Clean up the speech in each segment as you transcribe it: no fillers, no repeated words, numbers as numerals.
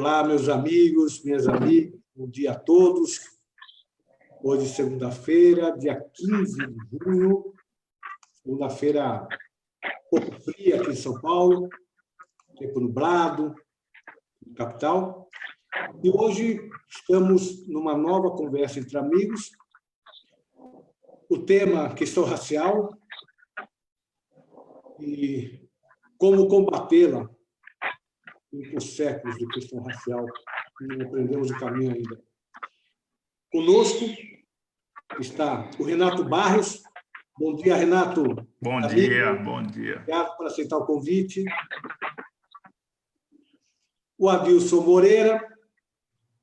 Olá, meus amigos, minhas amigas, bom dia a todos. Hoje, segunda-feira, dia 15 de junho, segunda-feira um pouco fria aqui em São Paulo, tempo nublado, na capital. E hoje estamos numa nova conversa entre amigos. O tema, questão racial e como combatê-la por séculos de questão racial, não aprendemos o caminho ainda. Conosco está o Renato Barros. Bom dia, Renato. Bom dia, bom dia. Obrigado por aceitar o convite. O Adilson Moreira.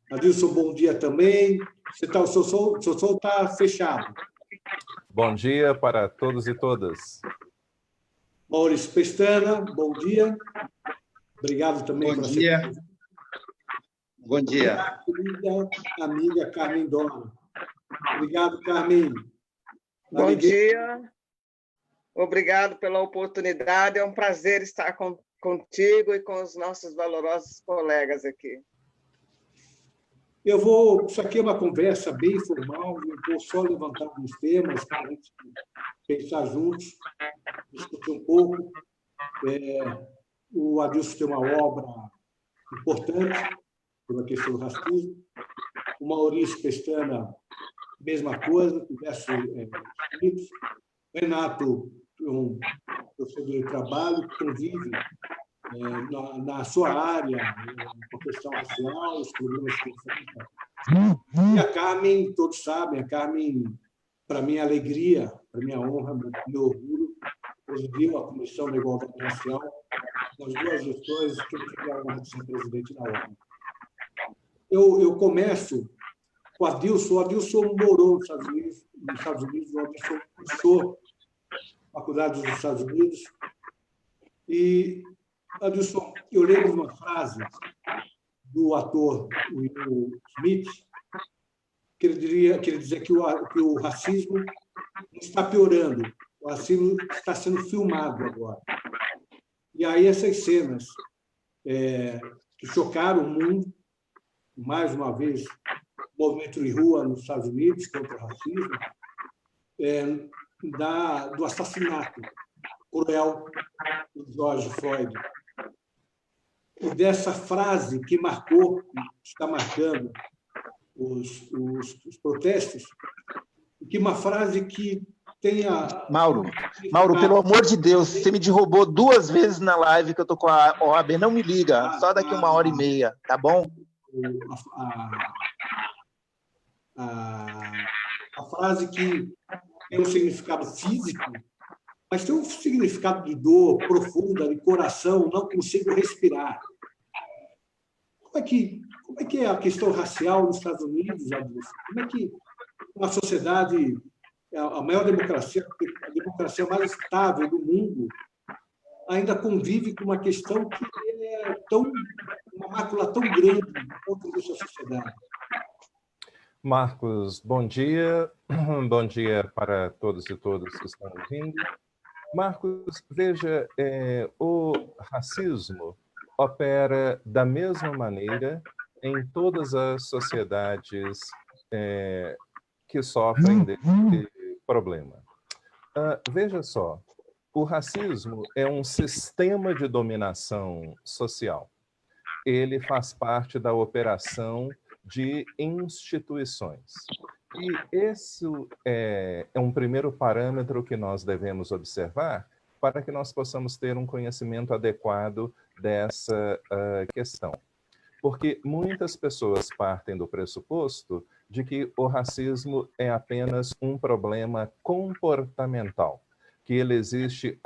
Adilson, bom dia também. O seu som está fechado. Bom dia para todos e todas. Maurício Pestana, bom dia. Obrigado também por aceitar. Bom dia. E a querida amiga Carmen Dona. Obrigado, Carmen. Bom dia. Obrigado pela oportunidade. É um prazer estar contigo e com os nossos valorosos colegas aqui. Isso aqui é uma conversa bem informal, eu vou só levantar alguns temas para a gente pensar juntos, discutir um pouco. O Adilson tem uma obra importante pela questão do racismo. O Maurício Pestana, mesma coisa, diversos livros. Renato, um professor de trabalho, que convive na sua área, com a questão racial, os problemas que enfrenta. E a Carmen, todos sabem, a Carmen, para minha alegria, para minha honra, meu orgulho, presidiu a Comissão de Igualdade Racial nas duas gestões que eu tive a honra de ser presidente da ordem. Eu começo com o Adilson. O Adilson morou nos Estados Unidos, o Adilson cursou a faculdade dos Estados Unidos. E, Adilson, eu lembro de uma frase do ator Will Smith, que ele dizia que o racismo não está piorando, o racismo está sendo filmado agora. E aí essas cenas que chocaram o mundo, mais uma vez, o movimento de rua nos Estados Unidos contra o racismo, do assassinato cruel de George Floyd. E dessa frase que está marcando os protestos, que uma frase que tenha... Mauro, pelo amor de Deus, você me derrubou 2 vezes na live que eu tô com a OAB, não me liga, só daqui 1h30, tá bom? A frase que tem um significado físico, mas tem um significado de dor profunda, de coração, não consigo respirar. Como é que é a questão racial nos Estados Unidos, Adilson? Como é que uma sociedade, a maior democracia, a democracia mais estável do mundo, ainda convive com uma questão que é uma mácula tão grande contra a sociedade? Marcos, bom dia. Bom dia para todos e todas que estão ouvindo. Marcos, veja, o racismo opera da mesma maneira em todas as sociedades que sofrem desse problema. Veja só, o racismo é um sistema de dominação social. Ele faz parte da operação de instituições. E esse é um primeiro parâmetro que nós devemos observar para que nós possamos ter um conhecimento adequado dessa questão. Porque muitas pessoas partem do pressuposto de que o racismo é apenas um problema comportamental, que ele existe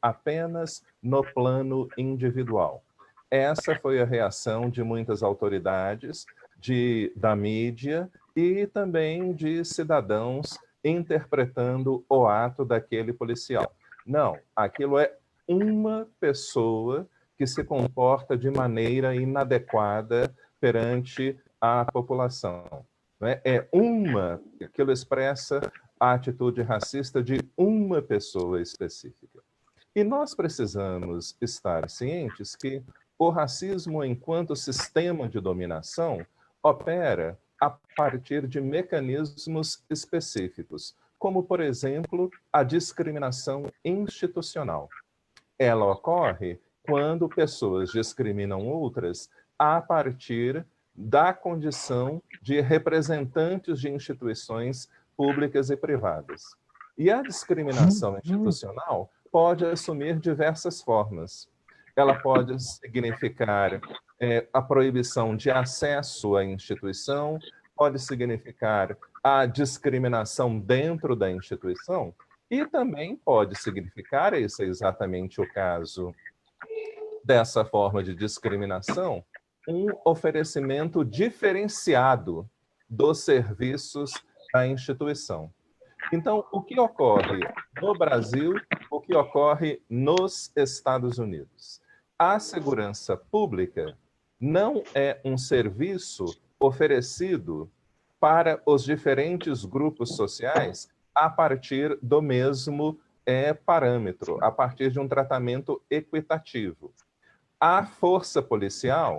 apenas no plano individual. Essa foi a reação de muitas autoridades, da mídia e também de cidadãos interpretando o ato daquele policial. Não, aquilo é uma pessoa que se comporta de maneira inadequada perante a população. Aquilo expressa a atitude racista de uma pessoa específica. E nós precisamos estar cientes que o racismo, enquanto sistema de dominação, opera a partir de mecanismos específicos, como, por exemplo, a discriminação institucional. Ela ocorre quando pessoas discriminam outras a partir da condição de representantes de instituições públicas e privadas. E a discriminação institucional pode assumir diversas formas. Ela pode significar a proibição de acesso à instituição, pode significar a discriminação dentro da instituição, e também pode significar, esse é exatamente o caso dessa forma de discriminação, um oferecimento diferenciado dos serviços da instituição. Então, o que ocorre no Brasil, o que ocorre nos Estados Unidos? A segurança pública não é um serviço oferecido para os diferentes grupos sociais a partir do mesmo parâmetro, a partir de um tratamento equitativo. A força policial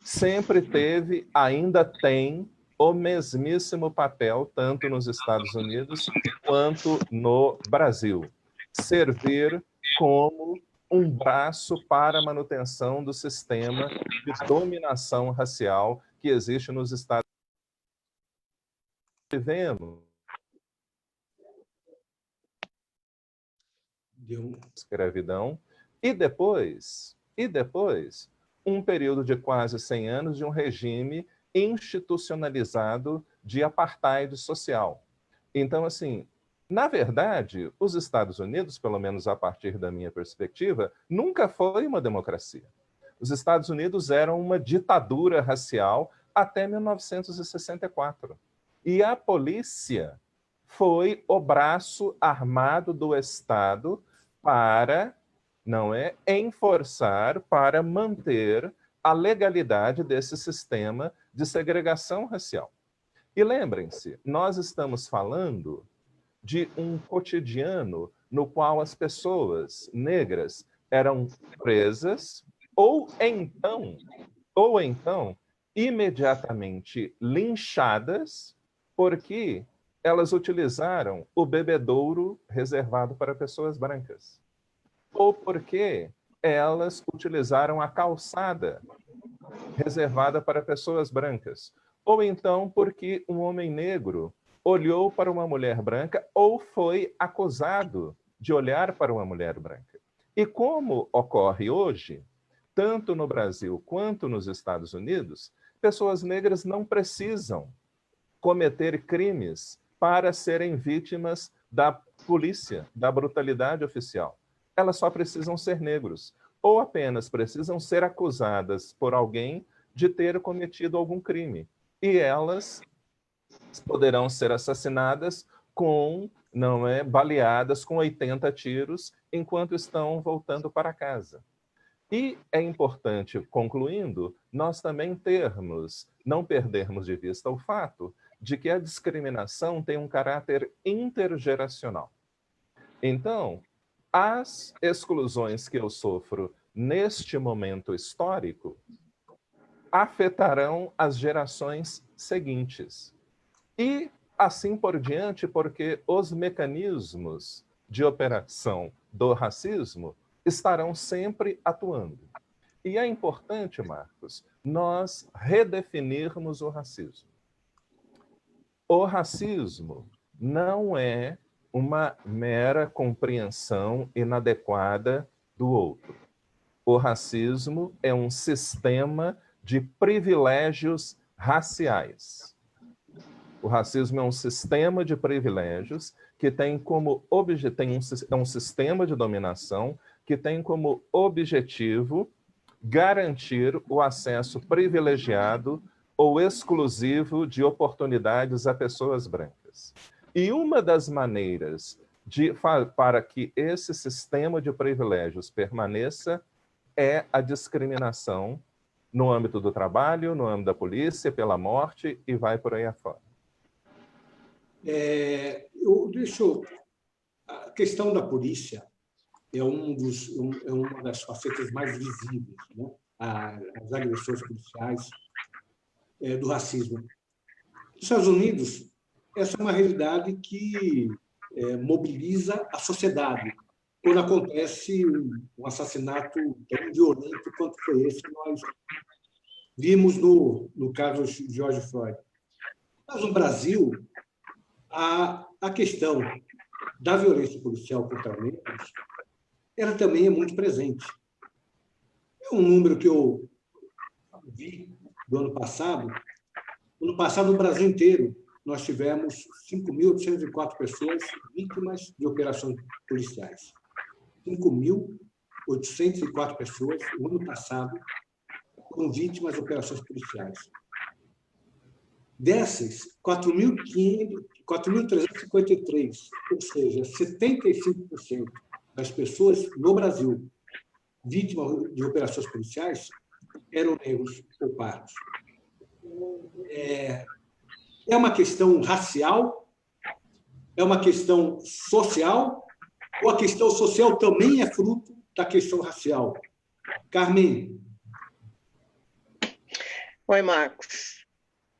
sempre teve, ainda tem, o mesmíssimo papel, tanto nos Estados Unidos quanto no Brasil. Servir como um braço para a manutenção do sistema de dominação racial que existe nos Estados Unidos. Vivemos escravidão e depois um período de quase 100 anos de um regime institucionalizado de apartheid social. Então, assim, na verdade, os Estados Unidos, pelo menos a partir da minha perspectiva, nunca foi uma democracia. Os Estados Unidos eram uma ditadura racial até 1964. E a polícia foi o braço armado do Estado para, enforçar, para manter a legalidade desse sistema de segregação racial. E lembrem-se, nós estamos falando de um cotidiano no qual as pessoas negras eram presas ou então imediatamente linchadas porque elas utilizaram o bebedouro reservado para pessoas brancas, ou porque elas utilizaram a calçada reservada para pessoas brancas, ou então porque um homem negro olhou para uma mulher branca ou foi acusado de olhar para uma mulher branca. E como ocorre hoje, tanto no Brasil quanto nos Estados Unidos, pessoas negras não precisam cometer crimes para serem vítimas da polícia, da brutalidade oficial. Elas só precisam ser negros, ou apenas precisam ser acusadas por alguém de ter cometido algum crime. E elas poderão ser assassinadas baleadas com 80 tiros enquanto estão voltando para casa. E é importante, concluindo, nós também não perdermos de vista o fato de que a discriminação tem um caráter intergeracional. Então, as exclusões que eu sofro neste momento histórico afetarão as gerações seguintes. E assim por diante, porque os mecanismos de operação do racismo estarão sempre atuando. E é importante, Marcos, nós redefinirmos o racismo. O racismo não é uma mera compreensão inadequada do outro. O racismo é um sistema de privilégios raciais. O racismo é um sistema de privilégios que tem como um sistema de dominação que tem como objetivo garantir o acesso privilegiado ou exclusivo de oportunidades a pessoas brancas. E uma das maneiras para que esse sistema de privilégios permaneça é a discriminação no âmbito do trabalho, no âmbito da polícia, pela morte e vai por aí afora. A questão da polícia é uma das facetas mais visíveis, né? as agressões policiais do racismo. Nos Estados Unidos, essa é uma realidade que mobiliza a sociedade quando acontece um assassinato tão violento quanto foi esse que nós vimos no caso de George Floyd. Mas no Brasil, a questão da violência policial contra negros, ela também é muito presente. É um número que eu vi do ano passado. No passado, no Brasil inteiro, nós tivemos 5.804 pessoas vítimas de operações policiais. 5.804 pessoas, no ano passado, foram vítimas de operações policiais. Dessas, 4.353, ou seja, 75% das pessoas no Brasil vítimas de operações policiais eram negros ou pardos. É uma questão racial? É uma questão social? Ou a questão social também é fruto da questão racial? Carmen. Oi, Marcos.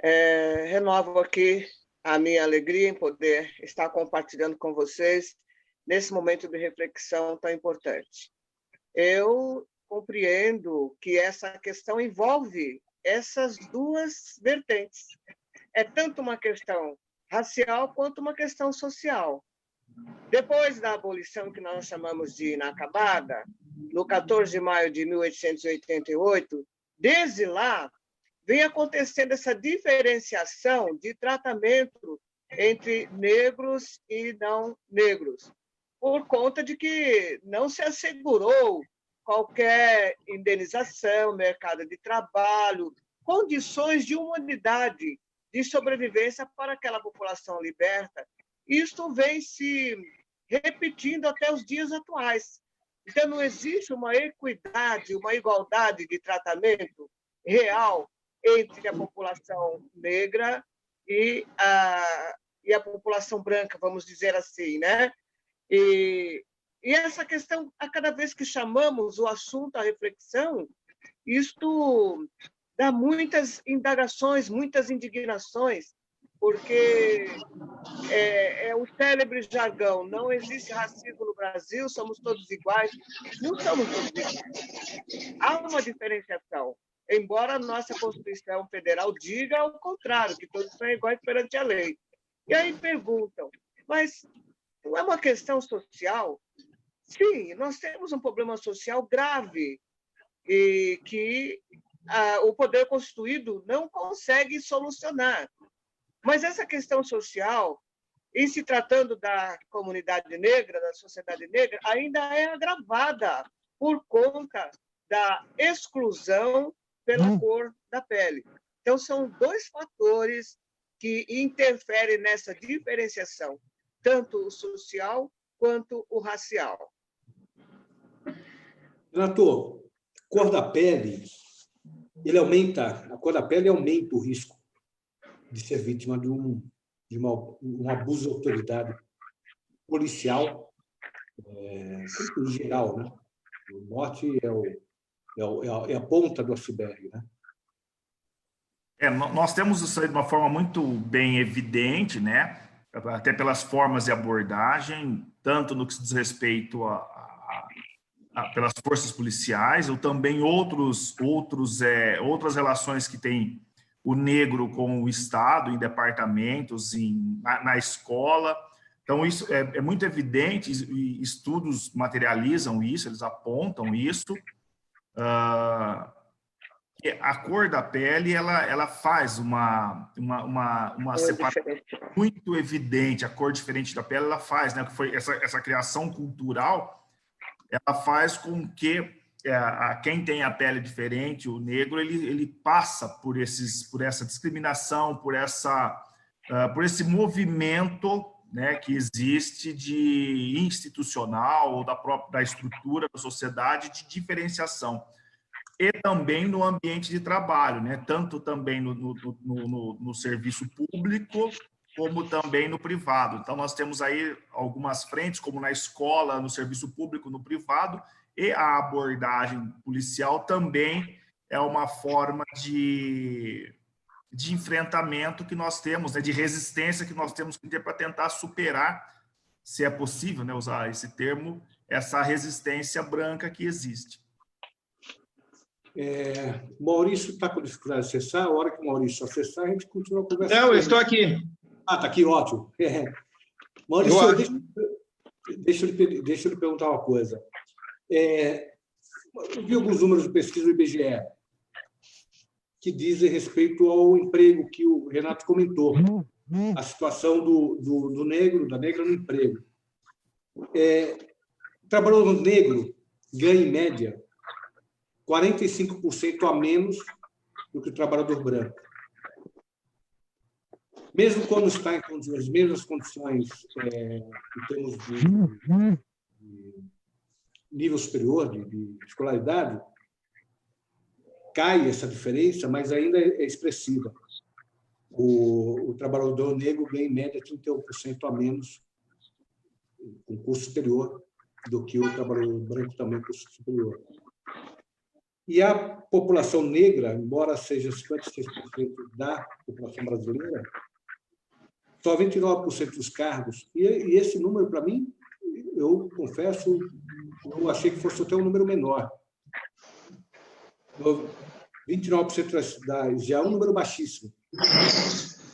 Renovo aqui a minha alegria em poder estar compartilhando com vocês nesse momento de reflexão tão importante. Eu compreendo que essa questão envolve essas duas vertentes. É tanto uma questão racial quanto uma questão social. Depois da abolição que nós chamamos de inacabada, no 14 de maio de 1888, desde lá, vem acontecendo essa diferenciação de tratamento entre negros e não negros, por conta de que não se assegurou qualquer indenização, mercado de trabalho, condições de humanidade, de sobrevivência para aquela população liberta. Isto vem se repetindo até os dias atuais. Então, não existe uma equidade, uma igualdade de tratamento real entre a população negra e a população branca, vamos dizer assim, né? E essa questão, a cada vez que chamamos o assunto à reflexão, isto dá muitas indagações, muitas indignações, porque é o célebre jargão, não existe racismo no Brasil, somos todos iguais. Não somos todos iguais. Há uma diferenciação, embora a nossa Constituição Federal diga o contrário, que todos são iguais perante a lei. E aí perguntam, mas não é uma questão social? Sim, nós temos um problema social grave e que o poder constituído não consegue solucionar. Mas essa questão social, em se tratando da comunidade negra, da sociedade negra, ainda é agravada por conta da exclusão pela cor da pele. Então, são dois fatores que interferem nessa diferenciação, tanto o social quanto o racial. Renato, cor da pele, a cor da pele aumenta o risco de ser vítima de um abuso de autoridade policial, em geral, né? O norte é a ponta do iceberg, né? Nós temos isso aí de uma forma muito bem evidente, né? Até pelas formas de abordagem, tanto no que se diz respeito pelas forças policiais, ou também outras relações que tem o negro com o Estado, em departamentos, na escola. Então, isso é muito evidente, e estudos materializam isso, eles apontam isso. A cor da pele, ela faz uma separação muito evidente, a cor diferente da pele, ela faz, né? Que foi essa criação cultural, ela faz com que quem tem a pele diferente, o negro, ele passa por essa discriminação, por esse movimento, né, que existe de institucional ou da estrutura da sociedade de diferenciação. E também no ambiente de trabalho, né? Tanto também no serviço público, como também no privado. Então, nós temos aí algumas frentes, como na escola, no serviço público, no privado, e a abordagem policial também é uma forma de enfrentamento que nós temos, né, de resistência que nós temos que ter para tentar superar, se é possível, né, usar esse termo, essa resistência branca que existe. O Maurício está com dificuldade de acessar. A hora que o Maurício acessar, a gente continua conversando. Não, eu estou aqui. Ah, está aqui, ótimo. Maurício, deixa eu lhe perguntar uma coisa. Eu vi alguns números de pesquisa do IBGE que dizem respeito ao emprego que o Renato comentou, a situação do negro, da negra no emprego. O trabalhador negro ganha, em média, 45% a menos do que o trabalhador branco. Mesmo quando está em as mesmas condições em termos de nível superior, de escolaridade, cai essa diferença, mas ainda é expressiva. O trabalhador negro ganha, em média, 31% a menos com curso superior do que o trabalhador branco também com curso superior. E a população negra, embora seja 56% da população brasileira, só 29% dos cargos. E esse número, para mim, eu confesso, eu achei que fosse até um número menor. 29% já é um número baixíssimo.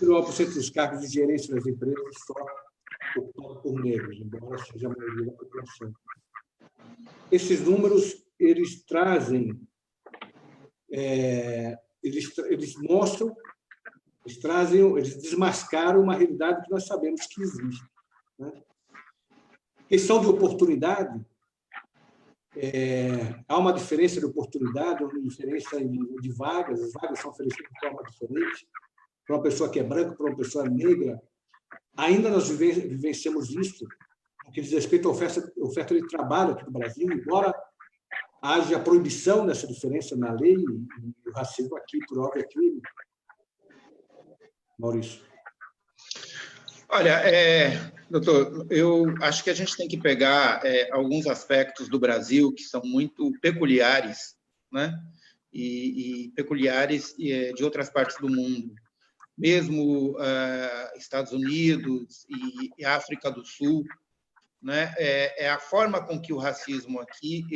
29% dos cargos de gerência das empresas só ocupados por negros, embora seja a maioria da população. Esses números, eles trazem, eles mostram, eles desmascaram uma realidade que nós sabemos que existe, né? Questão de oportunidade, há uma diferença de oportunidade, uma diferença de vagas, as vagas são oferecidas de forma diferente, para uma pessoa que é branca, para uma pessoa negra. Ainda nós vivenciamos isso, no que diz respeito à oferta de trabalho aqui no Brasil, embora haja proibição dessa diferença na lei, e o racismo aqui, por óbvio, é crime. Maurício. Olha, doutor, eu acho que a gente tem que pegar alguns aspectos do Brasil que são muito peculiares, né? E peculiares de outras partes do mundo. Mesmo Estados Unidos e África do Sul, né? É a forma com que o racismo aqui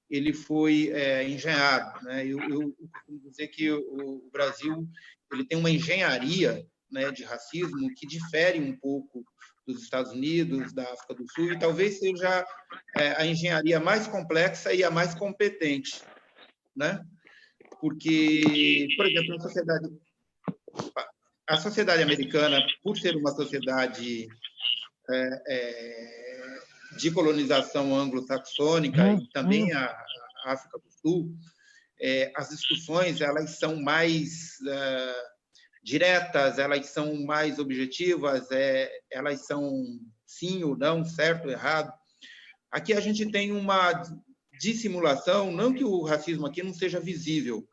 ele foi engenhado, né? Eu costumo dizer que o Brasil ele tem uma engenharia, né, de racismo que difere um pouco dos Estados Unidos, da África do Sul, e talvez seja a engenharia mais complexa e a mais competente, né? Porque, por exemplo, a sociedade americana, por ser uma sociedade de colonização anglo-saxônica e também a África do Sul, as discussões elas são mais diretas, elas são mais objetivas, elas são sim ou não, certo ou errado. Aqui a gente tem uma dissimulação, não que o racismo aqui não seja visível,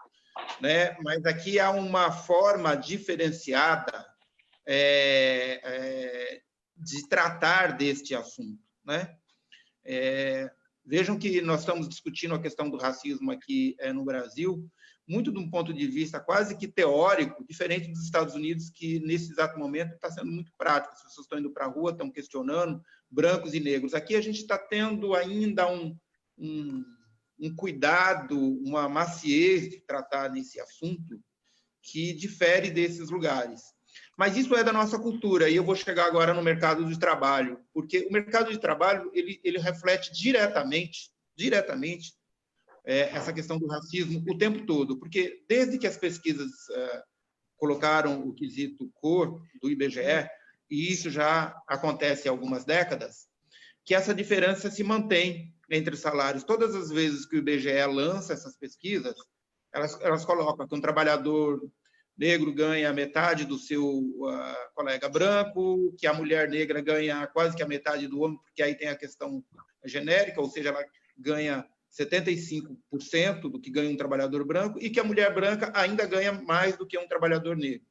né? Mas aqui há uma forma diferenciada de tratar deste assunto, né? Vejam que nós estamos discutindo a questão do racismo aqui no Brasil, muito de um ponto de vista quase que teórico, diferente dos Estados Unidos, que nesse exato momento está sendo muito prático. As pessoas estão indo para a rua, estão questionando, brancos e negros. Aqui a gente está tendo ainda um cuidado, uma maciez de tratar nesse assunto que difere desses lugares. Mas isso é da nossa cultura, e eu vou chegar agora no mercado de trabalho, porque o mercado de trabalho ele reflete diretamente essa questão do racismo o tempo todo, porque desde que as pesquisas colocaram o quesito cor do IBGE, e isso já acontece há algumas décadas, que essa diferença se mantém entre os salários. Todas as vezes que o IBGE lança essas pesquisas, elas colocam que um trabalhador negro ganha metade do seu colega branco, que a mulher negra ganha quase que a metade do homem, porque aí tem a questão genérica, ou seja, ela ganha 75% do que ganha um trabalhador branco, e que a mulher branca ainda ganha mais do que um trabalhador negro.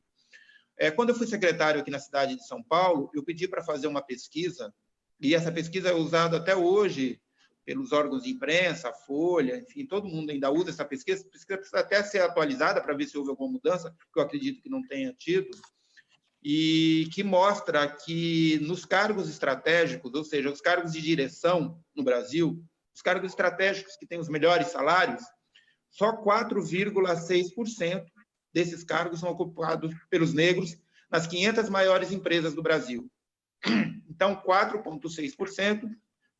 Quando eu fui secretário aqui na cidade de São Paulo, eu pedi para fazer uma pesquisa, e essa pesquisa é usada até hoje pelos órgãos de imprensa, a Folha, enfim, todo mundo ainda usa essa pesquisa. A pesquisa precisa até ser atualizada para ver se houve alguma mudança, que eu acredito que não tenha tido, e que mostra que nos cargos estratégicos, ou seja, os cargos de direção no Brasil, os cargos estratégicos que têm os melhores salários, só 4,6% desses cargos são ocupados pelos negros nas 500 maiores empresas do Brasil. Então, 4,6%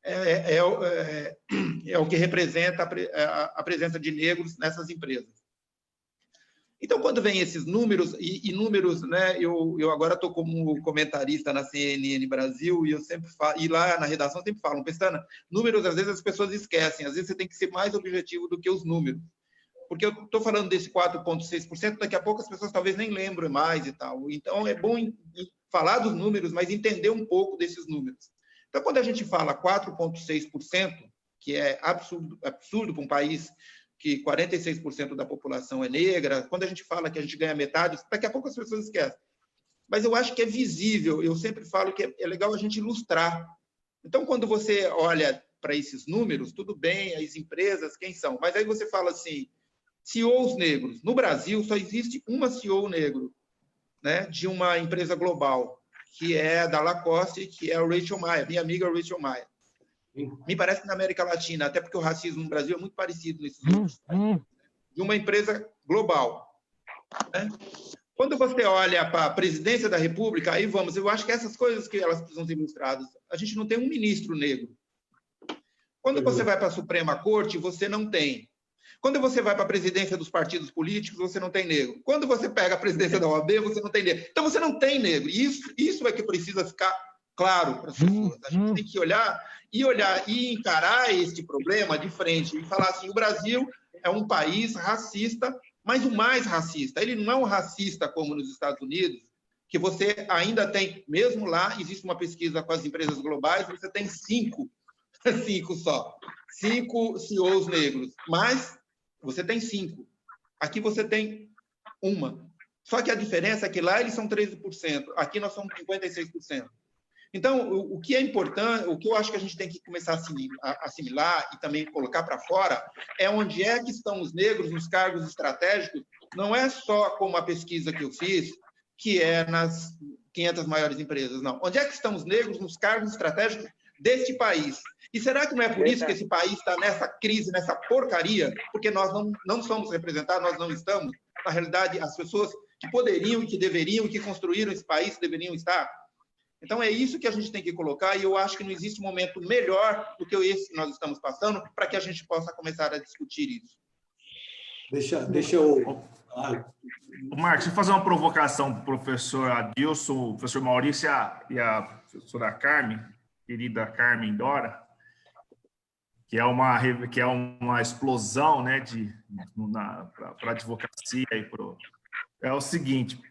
é o que representa a presença de negros nessas empresas. Então, quando vem esses números, e números, né, eu agora estou como comentarista na CNN Brasil, e eu sempre falo, e lá na redação sempre falam, Pestana, números às vezes as pessoas esquecem, às vezes você tem que ser mais objetivo do que os números. Porque eu estou falando desse 4,6%, daqui a pouco as pessoas talvez nem lembrem mais e tal. Então, é bom falar dos números, mas entender um pouco desses números. Então, quando a gente fala 4,6%, que é absurdo para um país que 46% da população é negra, quando a gente fala que a gente ganha metade, daqui a pouco as pessoas esquecem. Mas eu acho que é visível, eu sempre falo que é legal a gente ilustrar. Então, quando você olha para esses números, tudo bem, as empresas, quem são? Mas aí você fala assim, CEOs negros. No Brasil, só existe uma CEO negro, né, de uma empresa global, que é da Lacoste, que é a Rachel Maia, minha amiga Rachel Maia. Me parece que na América Latina, até porque o racismo no Brasil é muito parecido nesses outros países, de uma empresa global. Né? Quando você olha para a presidência da República, aí vamos, eu acho que essas coisas que elas precisam ser ilustradas, a gente não tem um ministro negro. Quando você vai para a Suprema Corte, você não tem. Quando você vai para a presidência dos partidos políticos, você não tem negro. Quando você pega a presidência da OAB, você não tem negro. Então, você não tem negro. E isso é que precisa ficar claro para as pessoas. A gente tem que olhar e encarar este problema de frente e falar assim, o Brasil é um país racista, mas o mais racista. Ele não é um racista como nos Estados Unidos, que você ainda tem, mesmo lá, existe uma pesquisa com as empresas globais, você tem 5 CEOs negros, mas você tem 5. Aqui você tem 1. Só que a diferença é que lá eles são 13%, aqui nós somos 56%. Então, o que é importante, o que eu acho que a gente tem que começar a assimilar e também colocar para fora, é onde é que estão os negros nos cargos estratégicos, não é só como a pesquisa que eu fiz, que é nas 500 maiores empresas, não. Onde é que estão os negros nos cargos estratégicos deste país? E será que não é por isso que esse país está nessa crise, nessa porcaria? Porque nós não somos representados, nós não estamos. Na realidade, as pessoas que poderiam e que deveriam, que construíram esse país, deveriam estar. Então, é isso que a gente tem que colocar, e eu acho que não existe momento melhor do que esse que nós estamos passando para que a gente possa começar a discutir isso. Deixa eu... Marcos, deixa eu fazer uma provocação para o professor Adilson, o professor Maurício e a professora Carmen, querida Carmen Dora, que é uma explosão, né, para a advocacia. É o seguinte,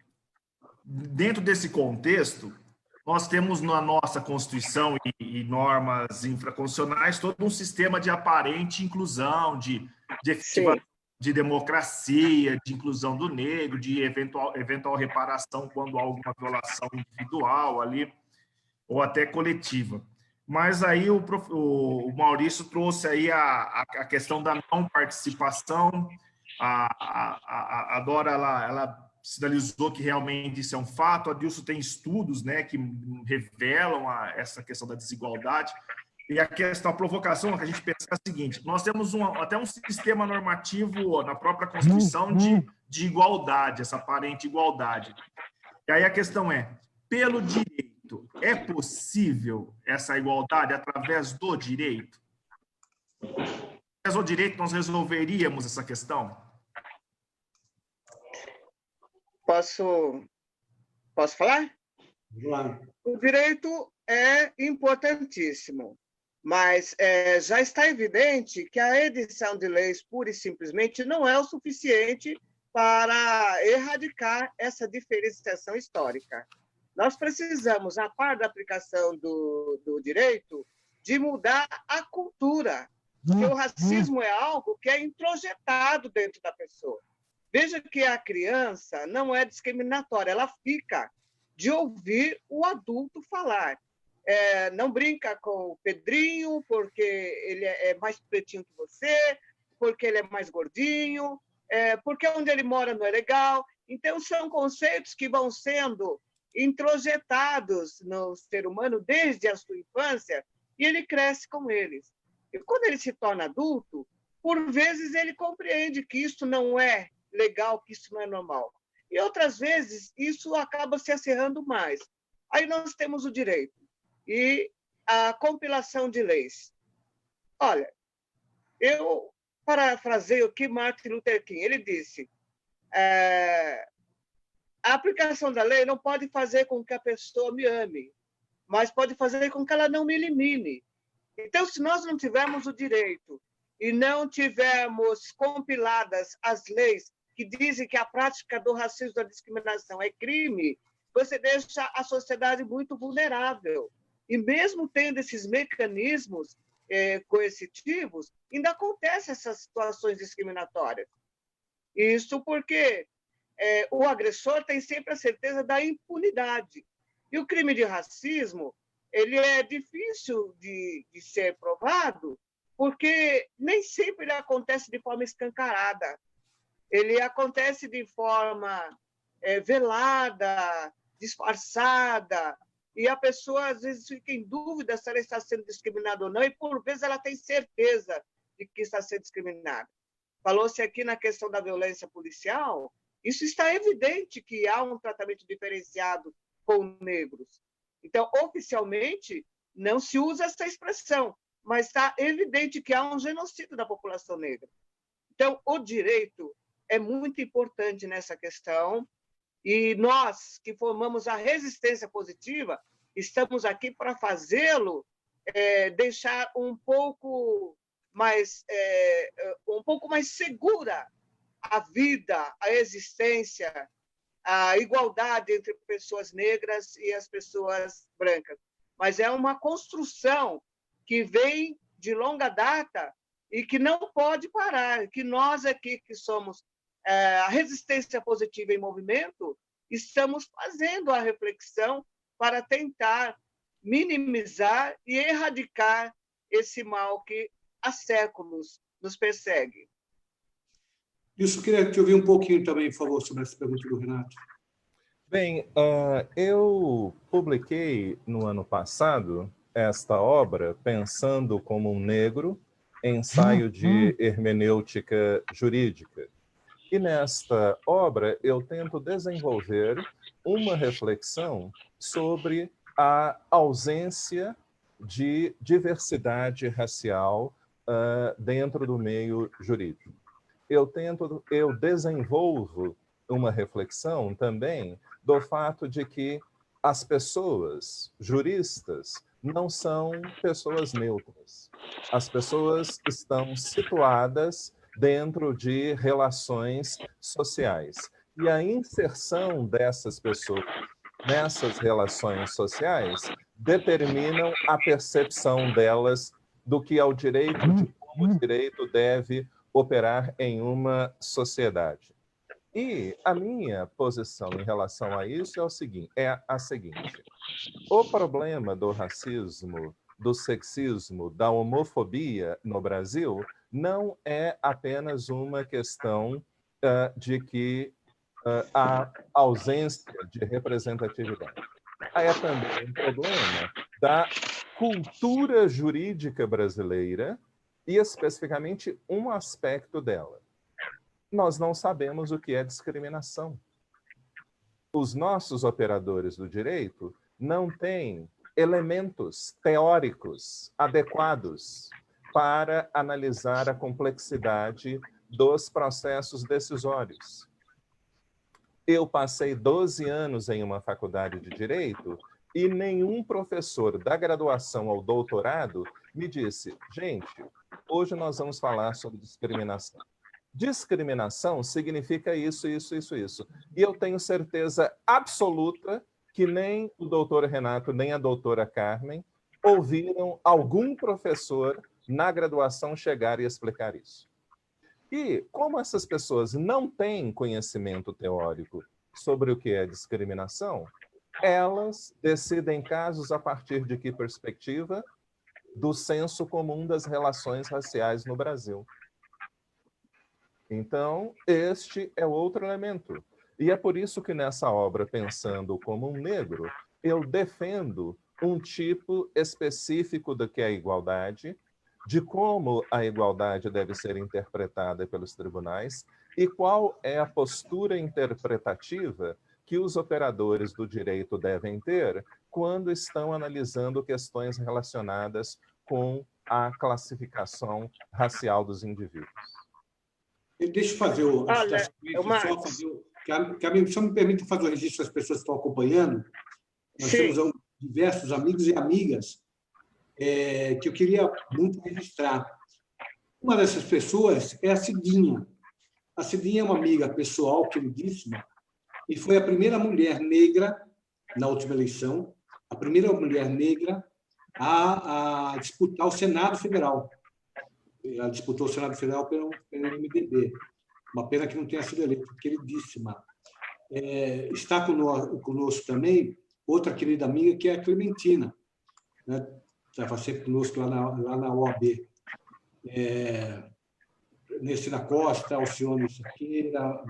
dentro desse contexto, nós temos na nossa Constituição e normas infraconstitucionais todo um sistema de aparente inclusão, de efetivação de democracia, de inclusão do negro, de eventual reparação quando há alguma violação individual ali, ou até coletiva. Mas aí o Maurício trouxe aí a questão da não participação, a Dora, ela sinalizou que realmente isso é um fato, a Adilson tem estudos, né, que revelam essa questão da desigualdade, e a provocação que a gente pensa é a seguinte, nós temos até um sistema normativo na própria Constituição de igualdade, essa aparente igualdade. E aí a questão é, pelo direito, é possível essa igualdade através do direito? Através do direito nós resolveríamos essa questão? Posso falar? Claro. O direito é importantíssimo, mas já está evidente que a edição de leis, pura e simplesmente, não é o suficiente para erradicar essa diferenciação histórica. Nós precisamos, a par da aplicação do direito, de mudar a cultura, porque o racismo é algo que é introjetado dentro da pessoa. Veja que a criança não é discriminatória, ela fica de ouvir o adulto falar. não brinca com o Pedrinho porque ele é mais pretinho que você, porque ele é mais gordinho, porque onde ele mora não é legal. Então, são conceitos que vão sendo introjetados no ser humano desde a sua infância e ele cresce com eles. E quando ele se torna adulto, por vezes ele compreende que isso não é legal, que isso não é normal. E outras vezes isso acaba se acirrando mais. Aí nós temos o direito e a compilação de leis. Olha, eu parafrasei o que Martin Luther King, ele disse, a aplicação da lei não pode fazer com que a pessoa me ame, mas pode fazer com que ela não me elimine. Então, se nós não tivermos o direito e não tivermos compiladas as leis que dizem que a prática do racismo e da discriminação é crime, você deixa a sociedade muito vulnerável. E mesmo tendo esses mecanismos coercitivos, ainda acontecem essas situações discriminatórias. Isso porque o agressor tem sempre a certeza da impunidade. E o crime de racismo, ele é difícil de ser provado, porque nem sempre ele acontece de forma escancarada. Ele acontece de forma velada, disfarçada, e a pessoa, às vezes, fica em dúvida se ela está sendo discriminada ou não, e, por vezes, ela tem certeza de que está sendo discriminada. Falou-se aqui na questão da violência policial, isso está evidente que há um tratamento diferenciado com negros. Então, oficialmente, não se usa essa expressão, mas está evidente que há um genocídio da população negra. Então, o direito é muito importante nessa questão, e nós, que formamos a resistência positiva, estamos aqui para fazê-lo deixar um pouco mais segura a vida, a existência, a igualdade entre pessoas negras e as pessoas brancas. Mas é uma construção que vem de longa data e que não pode parar, que nós aqui, que somos a resistência positiva em movimento, estamos fazendo a reflexão para tentar minimizar e erradicar esse mal que há séculos nos persegue. Isso, queria te ouvir um pouquinho também, por favor, sobre essa pergunta do Renato. Bem, eu publiquei no ano passado esta obra, Pensando como um Negro, ensaio de hermenêutica jurídica. E nesta obra eu tento desenvolver uma reflexão sobre a ausência de diversidade racial dentro do meio jurídico. Eu desenvolvo uma reflexão também do fato de que as pessoas juristas não são pessoas neutras. As pessoas estão situadas dentro de relações sociais. E a inserção dessas pessoas nessas relações sociais determinam a percepção delas do que é o direito, de como o direito deve operar em uma sociedade. E a minha posição em relação a isso é a seguinte: o problema do racismo, do sexismo, da homofobia no Brasil não é apenas uma questão de que há ausência de representatividade. É também um problema da cultura jurídica brasileira e, especificamente, um aspecto dela. Nós não sabemos o que é discriminação. Os nossos operadores do direito não têm elementos teóricos adequados para analisar a complexidade dos processos decisórios. Eu passei 12 anos em uma faculdade de direito e nenhum professor da graduação ao doutorado me disse: gente, hoje nós vamos falar sobre discriminação. Discriminação significa isso, isso, isso, isso. E eu tenho certeza absoluta que nem o doutor Renato, nem a doutora Carmen ouviram algum professor na graduação chegar e explicar isso. E como essas pessoas não têm conhecimento teórico sobre o que é discriminação, elas decidem casos a partir de que perspectiva? Do senso comum das relações raciais no Brasil. Então, este é outro elemento. E é por isso que nessa obra, Pensando como um Negro, eu defendo um tipo específico do que é a igualdade, de como a igualdade deve ser interpretada pelos tribunais e qual é a postura interpretativa que os operadores do direito devem ter quando estão analisando questões relacionadas com a classificação racial dos indivíduos. Deixa eu fazer só me permita fazer o registro das pessoas que estão acompanhando. Nós temos diversos amigos e amigas que eu queria muito registrar. Uma dessas pessoas é a Cidinha. A Cidinha é uma amiga pessoal, queridíssima, e foi a primeira mulher negra, na última eleição, a primeira mulher negra a disputar o Senado Federal. Ela disputou o Senado Federal pelo MDB. Uma pena que não tenha sido eleita, queridíssima. Está conosco também outra querida amiga, que é a Clementina, né? Estava sempre conosco lá na OAB. Nessina Costa, Alcione Siqueira,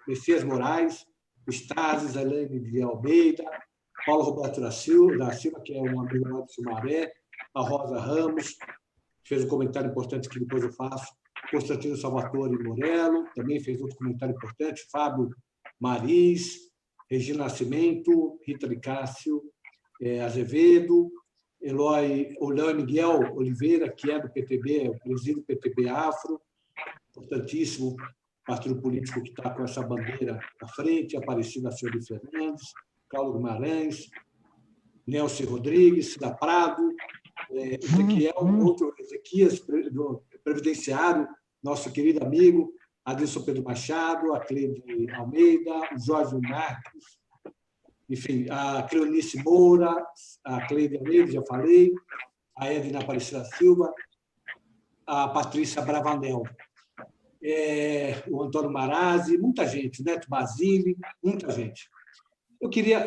Messias Moraes, Stasis, Helene de Almeida, Paulo Roberto da Silva, que é um amigo lá de Sumaré, a Rosa Ramos, fez um comentário importante que depois eu faço, Constantino Salvatore Morello, também fez outro comentário importante, Fábio Maris, Regina Nascimento, Rita de Cássio, Azevedo, Eloy Miguel Oliveira, que é do PTB, preside o PTB Afro, importantíssimo partido político que está com essa bandeira à frente, Aparecida Silva Fernandes, Paulo Guimarães, Nelson Rodrigues, da Prado, Ezequiel, outro Ezequias, previdenciário, nosso querido amigo, Adilson Pedro Machado, a Cleide Almeida, o Jorge Marques, enfim, a Cleonice Moura, a Cleide Almeida, já falei, a Edna Aparecida Silva, a Patrícia Bravanel, o Antônio Marazzi, muita gente, Neto Basile, muita gente. Eu queria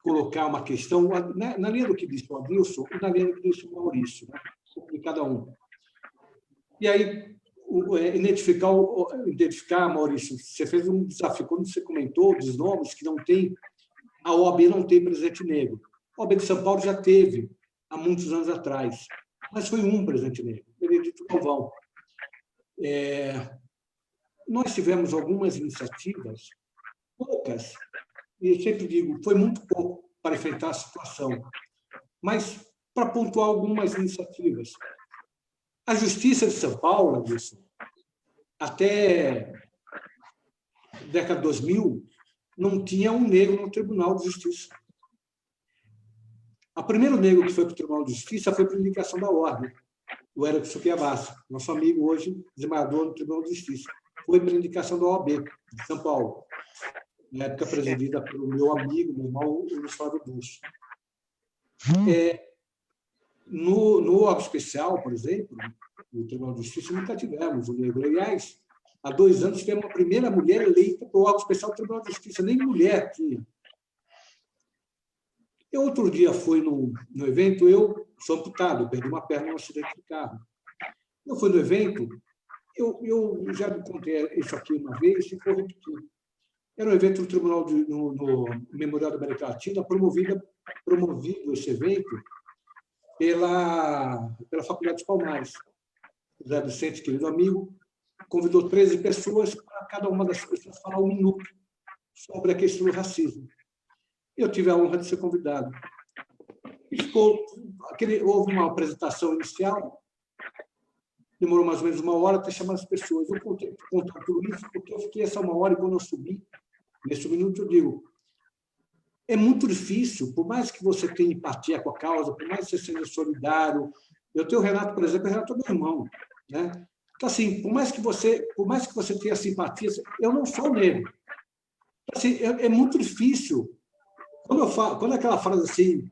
colocar uma questão na linha do que disse o Adilson e na linha do que disse o Maurício, né? Sobre cada um. E aí, identificar, Maurício, você fez um desafio, quando você comentou dos nomes que não tem, a OAB não tem presidente negro. A OAB de São Paulo já teve, há muitos anos atrás, mas foi um presidente negro, Benedito Galvão. Nós tivemos algumas iniciativas, poucas, e eu sempre digo, foi muito pouco para enfrentar a situação, mas para pontuar algumas iniciativas. A Justiça de São Paulo, Wilson, até a década de 2000, não tinha um negro no Tribunal de Justiça. O primeiro negro que foi para o Tribunal de Justiça foi por indicação da Ordem, o Érico Suquiabassa, nosso amigo hoje, desembargador do Tribunal de Justiça. Foi por indicação da OAB de São Paulo, na época presidida pelo meu amigo, meu irmão, o Luiz Flávio Busso. No órgão especial, por exemplo, no Tribunal de Justiça, nunca tivemos o negro. Aliás, há 2 anos tivemos a primeira mulher eleita para o órgão especial do Tribunal de Justiça, nem mulher tinha. Eu, outro dia, fui no evento, eu sou amputado, eu perdi uma perna num acidente de carro. Eu fui no evento, eu já me contei isso aqui uma vez e vou repetir. Era um evento no Tribunal no Memorial da América Latina, promovido esse evento pela Faculdade de Palmares. O Zé Vicente, querido amigo, convidou 13 pessoas para cada uma das pessoas falar 1 minuto sobre a questão do racismo. Eu tive a honra de ser convidado. Houve uma apresentação inicial, demorou mais ou menos 1 hora até chamar as pessoas. Eu contei tudo isso porque eu fiquei essa 1 hora e quando eu subi, nesse minuto eu digo, é muito difícil, por mais que você tenha empatia com a causa, por mais que você seja solidário. Eu tenho o Renato, por exemplo, o Renato é meu irmão, né? Então, assim, por mais que você tenha simpatia, eu não sou negro. Então, assim, é muito difícil. Quando aquela frase assim,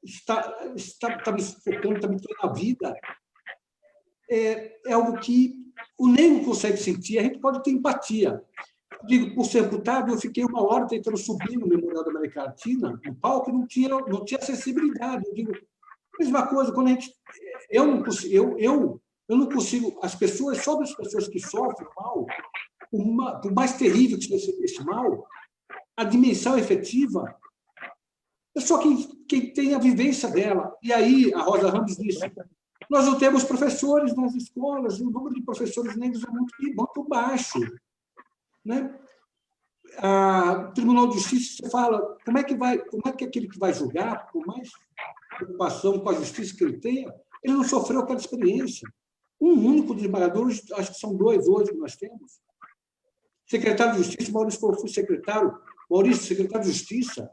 está me sufocando, está me tirando a vida, é algo que o negro consegue sentir, a gente pode ter empatia. Digo, por ser amputado, eu fiquei 1 hora tentando subir no Memorial da América Latina, no palco, não tinha acessibilidade. Eu digo, mesma coisa, quando a gente... Eu não consigo... As pessoas, só as pessoas que sofrem mal, por mais terrível que seja esse mal, a dimensão efetiva é só quem tem a vivência dela. E aí, a Rosa Ramos disse, nós não temos professores nas escolas, o número de professores negros é muito baixo. Né? O Tribunal de Justiça, você fala, como é que aquele que vai julgar, por mais preocupação com a justiça que ele tenha, ele não sofreu aquela experiência. Um único desembargador, acho que são 2 hoje que nós temos. Secretário de Justiça, Maurício foi secretário, secretário de Justiça,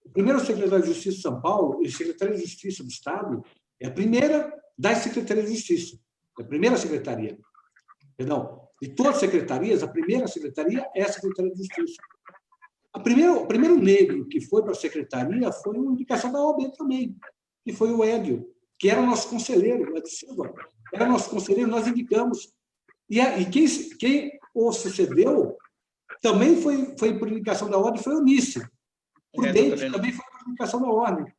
o primeiro secretário de Justiça de São Paulo e secretário de Justiça do Estado é a primeira das secretarias de Justiça, é a primeira secretaria. Perdão, de todas as secretarias, a primeira secretaria é a Secretaria de Justiça. O primeiro negro que foi para a secretaria foi uma indicação da OAB também, que foi o Hélio, que era nosso conselheiro, o Hélio Silva, era nosso conselheiro, nós indicamos. E quem o sucedeu também foi por indicação da ordem, foi o Nício. Prudente também foi por indicação da ordem.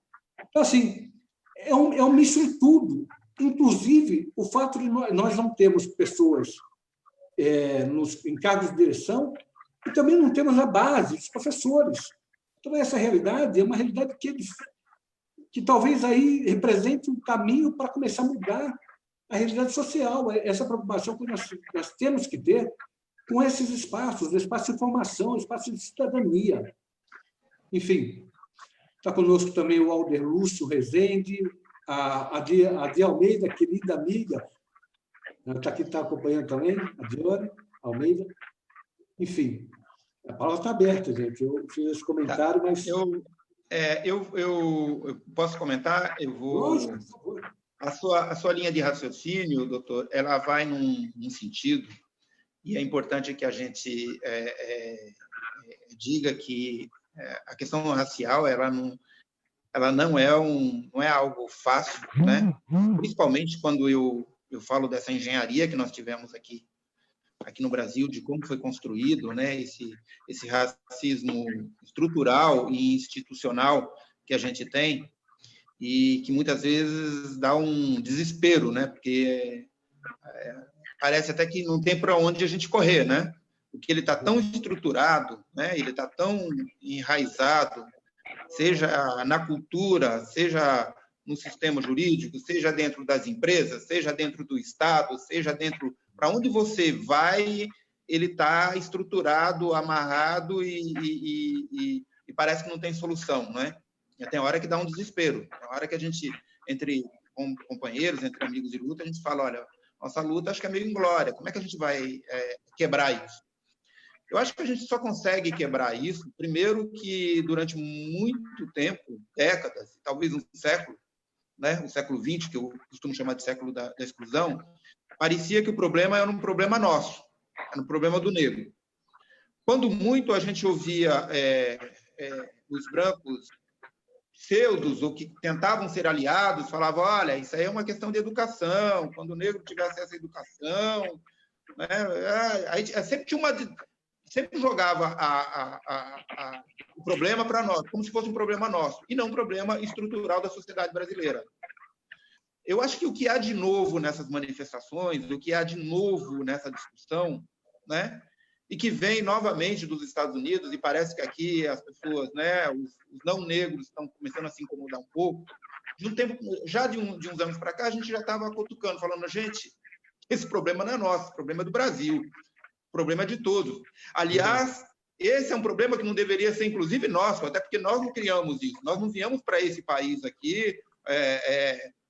Então, assim, é um misto de tudo. Inclusive, o fato de nós não termos pessoas em cargos de direção e também não temos a base, os professores. Então, essa realidade é uma realidade que talvez aí represente um caminho para começar a mudar a realidade social, essa preocupação que nós temos que ter com esses espaços, espaços de formação, espaços de cidadania. Enfim, está conosco também o Alder Lúcio Rezende, a Di Almeida, querida amiga, está aqui, está acompanhando também, a Dione Almeida. Enfim, a palavra está aberta, gente. Eu fiz esse comentário, mas... Eu posso comentar? Eu vou... Lógico, por favor. A sua linha de raciocínio, doutor, ela vai num sentido, e é importante que a gente diga que a questão racial ela não é algo fácil, né? Principalmente quando eu falo dessa engenharia que nós tivemos aqui no Brasil, de como foi construído, né, esse racismo estrutural e institucional que a gente tem, e que muitas vezes dá um desespero, né? Porque parece até que não tem para onde a gente correr, né? Porque ele está tão estruturado, né? Ele está tão enraizado, seja na cultura, seja no sistema jurídico, seja dentro das empresas, seja dentro do Estado, seja dentro... Para onde você vai, ele está estruturado, amarrado e parece que não tem solução, né? E tem hora que dá um desespero. Tem hora que a gente, entre companheiros, entre amigos de luta, a gente fala, olha, nossa luta acho que é meio inglória, como é que a gente vai quebrar isso? Eu acho que a gente só consegue quebrar isso, primeiro que durante muito tempo, décadas, talvez um século, né, o século XX, que eu costumo chamar de século da exclusão, parecia que o problema era um problema nosso, era um problema do negro. Quando muito a gente ouvia os brancos pseudos, ou que tentavam ser aliados, falavam, olha, isso aí é uma questão de educação, quando o negro tivesse essa educação, né? Aí sempre jogava o problema para nós, como se fosse um problema nosso, e não um problema estrutural da sociedade brasileira. Eu acho que o que há de novo nessas manifestações, o que há de novo nessa discussão, né, e que vem novamente dos Estados Unidos, e parece que aqui as pessoas, né, os não negros estão começando a se incomodar um pouco, de um tempo, já de uns anos para cá, a gente já estava cutucando, falando, gente, esse problema não é nosso, esse problema é do Brasil, o problema é de todos. Aliás, esse é um problema que não deveria ser, inclusive, nosso, até porque nós não criamos isso, nós não viemos para esse país aqui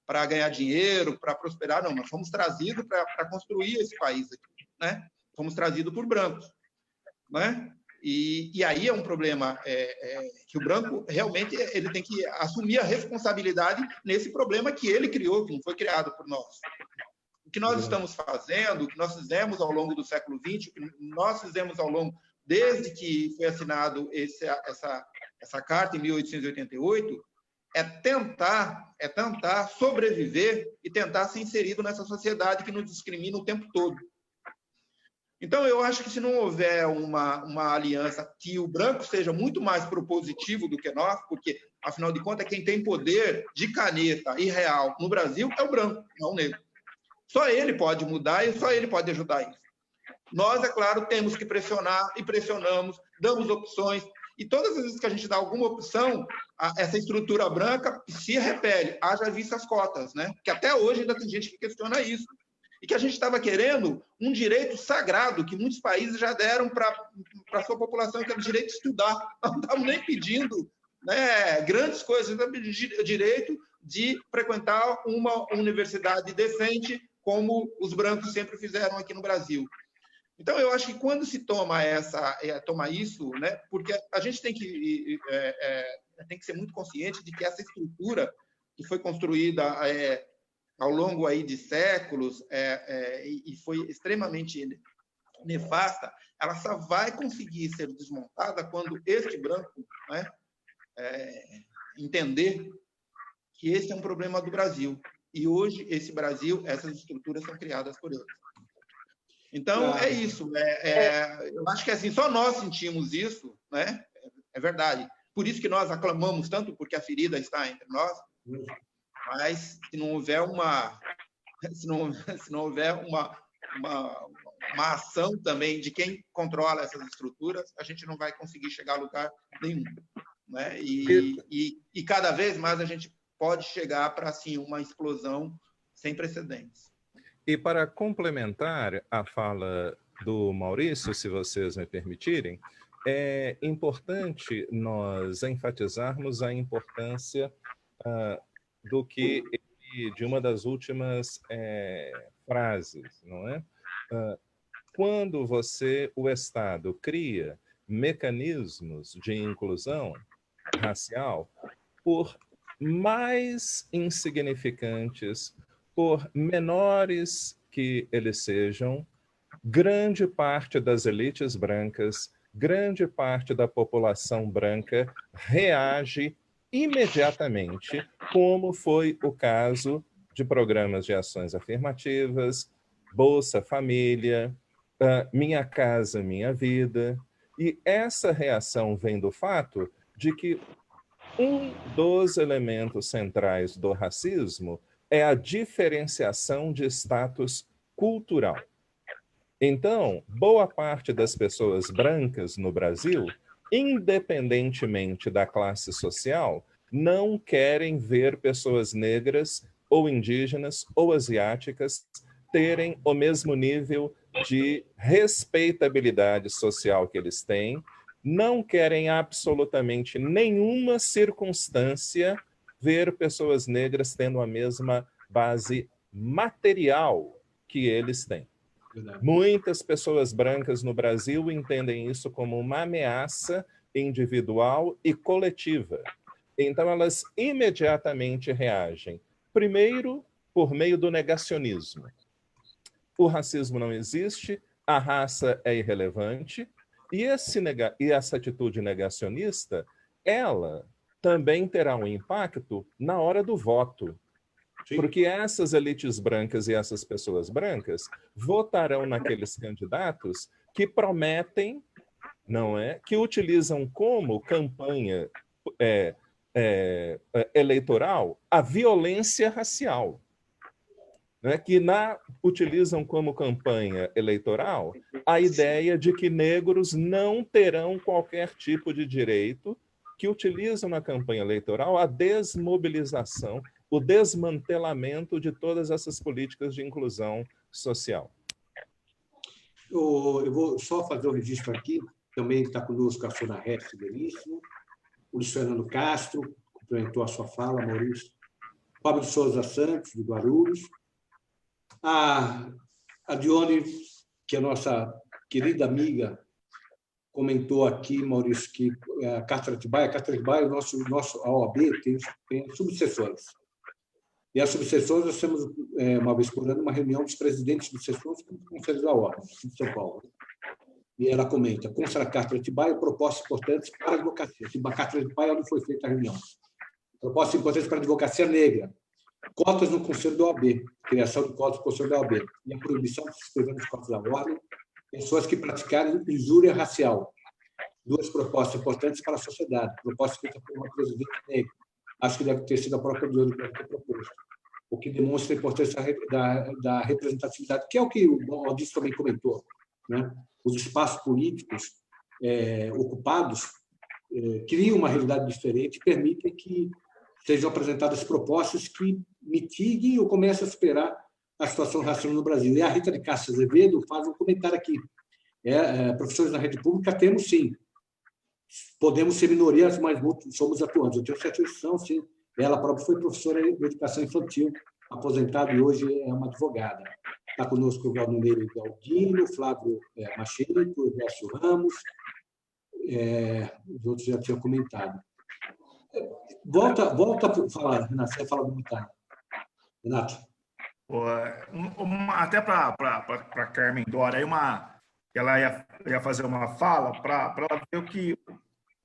para ganhar dinheiro, para prosperar, não, nós fomos trazidos para construir esse país aqui, né? Fomos trazidos por brancos, né? E aí é um problema que o branco realmente ele tem que assumir a responsabilidade nesse problema que ele criou, que não foi criado por nós. O que nós estamos fazendo, o que nós fizemos ao longo do século XX, o que nós fizemos ao longo, desde que foi assinado essa carta em 1888, é tentar sobreviver e tentar ser inserido nessa sociedade que nos discrimina o tempo todo. Então, eu acho que se não houver uma aliança que o branco seja muito mais propositivo do que nós, porque, afinal de contas, quem tem poder de caneta e real no Brasil é o branco, não o negro. Só ele pode mudar e só ele pode ajudar isso. Nós, é claro, temos que pressionar e pressionamos, damos opções, e todas as vezes que a gente dá alguma opção, essa estrutura branca se repele, haja vista as cotas, né? Que até hoje ainda tem gente que questiona isso. E que a gente estava querendo um direito sagrado, que muitos países já deram para a sua população, que é o direito de estudar. Não estamos nem pedindo, né, grandes coisas, estamos pedindo o direito de frequentar uma universidade decente, como os brancos sempre fizeram aqui no Brasil. Então, eu acho que quando se toma isso, né, porque a gente tem que ser muito consciente de que essa estrutura que foi construída ao longo aí de séculos e foi extremamente nefasta, ela só vai conseguir ser desmontada quando este branco, né, entender que esse é um problema do Brasil. E hoje, esse Brasil, essas estruturas são criadas por ele. Então, é isso. Eu acho que assim, só nós sentimos isso, né? É verdade. Por isso que nós aclamamos tanto, porque a ferida está entre nós. Mas se não houver uma ação também de quem controla essas estruturas, a gente não vai conseguir chegar a lugar nenhum, né? E cada vez mais a gente pode chegar para assim uma explosão sem precedentes. E para complementar a fala do Maurício, se vocês me permitirem, é importante nós enfatizarmos a importância de uma das últimas frases, não é? Quando o Estado cria mecanismos de inclusão racial, por mais insignificantes, por menores que eles sejam, grande parte das elites brancas, grande parte da população branca reage imediatamente, como foi o caso de programas de ações afirmativas, Bolsa Família, Minha Casa Minha Vida. E essa reação vem do fato de que um dos elementos centrais do racismo é a diferenciação de status cultural. Então, boa parte das pessoas brancas no Brasil, independentemente da classe social, não querem ver pessoas negras ou indígenas ou asiáticas terem o mesmo nível de respeitabilidade social que eles têm, não querem absolutamente nenhuma circunstância ver pessoas negras tendo a mesma base material que eles têm. Verdade. Muitas pessoas brancas no Brasil entendem isso como uma ameaça individual e coletiva. Então, elas imediatamente reagem. Primeiro, por meio do negacionismo. O racismo não existe, a raça é irrelevante, e essa atitude negacionista, ela também terá um impacto na hora do voto. Sim. Porque essas elites brancas e essas pessoas brancas votarão naqueles candidatos que prometem, não é, que utilizam como campanha eleitoral a violência racial, né, que utilizam como campanha eleitoral a ideia de que negros não terão qualquer tipo de direito, que utilizam na campanha eleitoral a desmobilização, o desmantelamento de todas essas políticas de inclusão social. Eu vou só fazer um registro aqui, também está conosco a Sona Reste Belíssimo, o Luiz Fernando Castro, complementou a sua fala, Maurício, Fábio de Souza Santos, de Guarulhos, a Dione, que é a nossa querida amiga, comentou aqui, Maurício, que a Castro Atibaia, a OAB tem subseções. E as subseções, nós temos, uma vez por ano, uma reunião dos presidentes de subseções com o Conselho da Ordem, de São Paulo. E ela comenta, consta a Castro Atibaia propostas importantes para a advocacia. A Castro Atibaia, onde foi feita a reunião. Propostas importantes para a advocacia negra. Cotas no Conselho da OAB, criação de cotas no Conselho da OAB. E a proibição de se inscrever nos cotas da Ordem pessoas que praticaram injúria racial. Duas propostas importantes para a sociedade. Proposta feita por uma presidente negra. Acho que deve ter sido a própria Dilma que deve ter proposto. O que demonstra a importância da representatividade, que é o que o Aldício também comentou, né? Os espaços políticos ocupados criam uma realidade diferente e permitem que sejam apresentadas propostas que mitiguem ou comecem a superar a situação racial no Brasil. E a Rita de Castro Azevedo faz um comentário aqui. Professores na rede pública temos, sim. Podemos ser minorias, mas somos atuantes. Eu tenho satisfação, sim. Ela própria foi professora de educação infantil, aposentada, e hoje é uma advogada. Está conosco o Valdomiro Galdino, Flávio Macheto, o Décio Ramos, os outros já tinham comentado. Volta a falar, Renato, você ia falar do Mutar. Renato. Até para a Carmen Dora, ela ia fazer uma fala para ela ver o que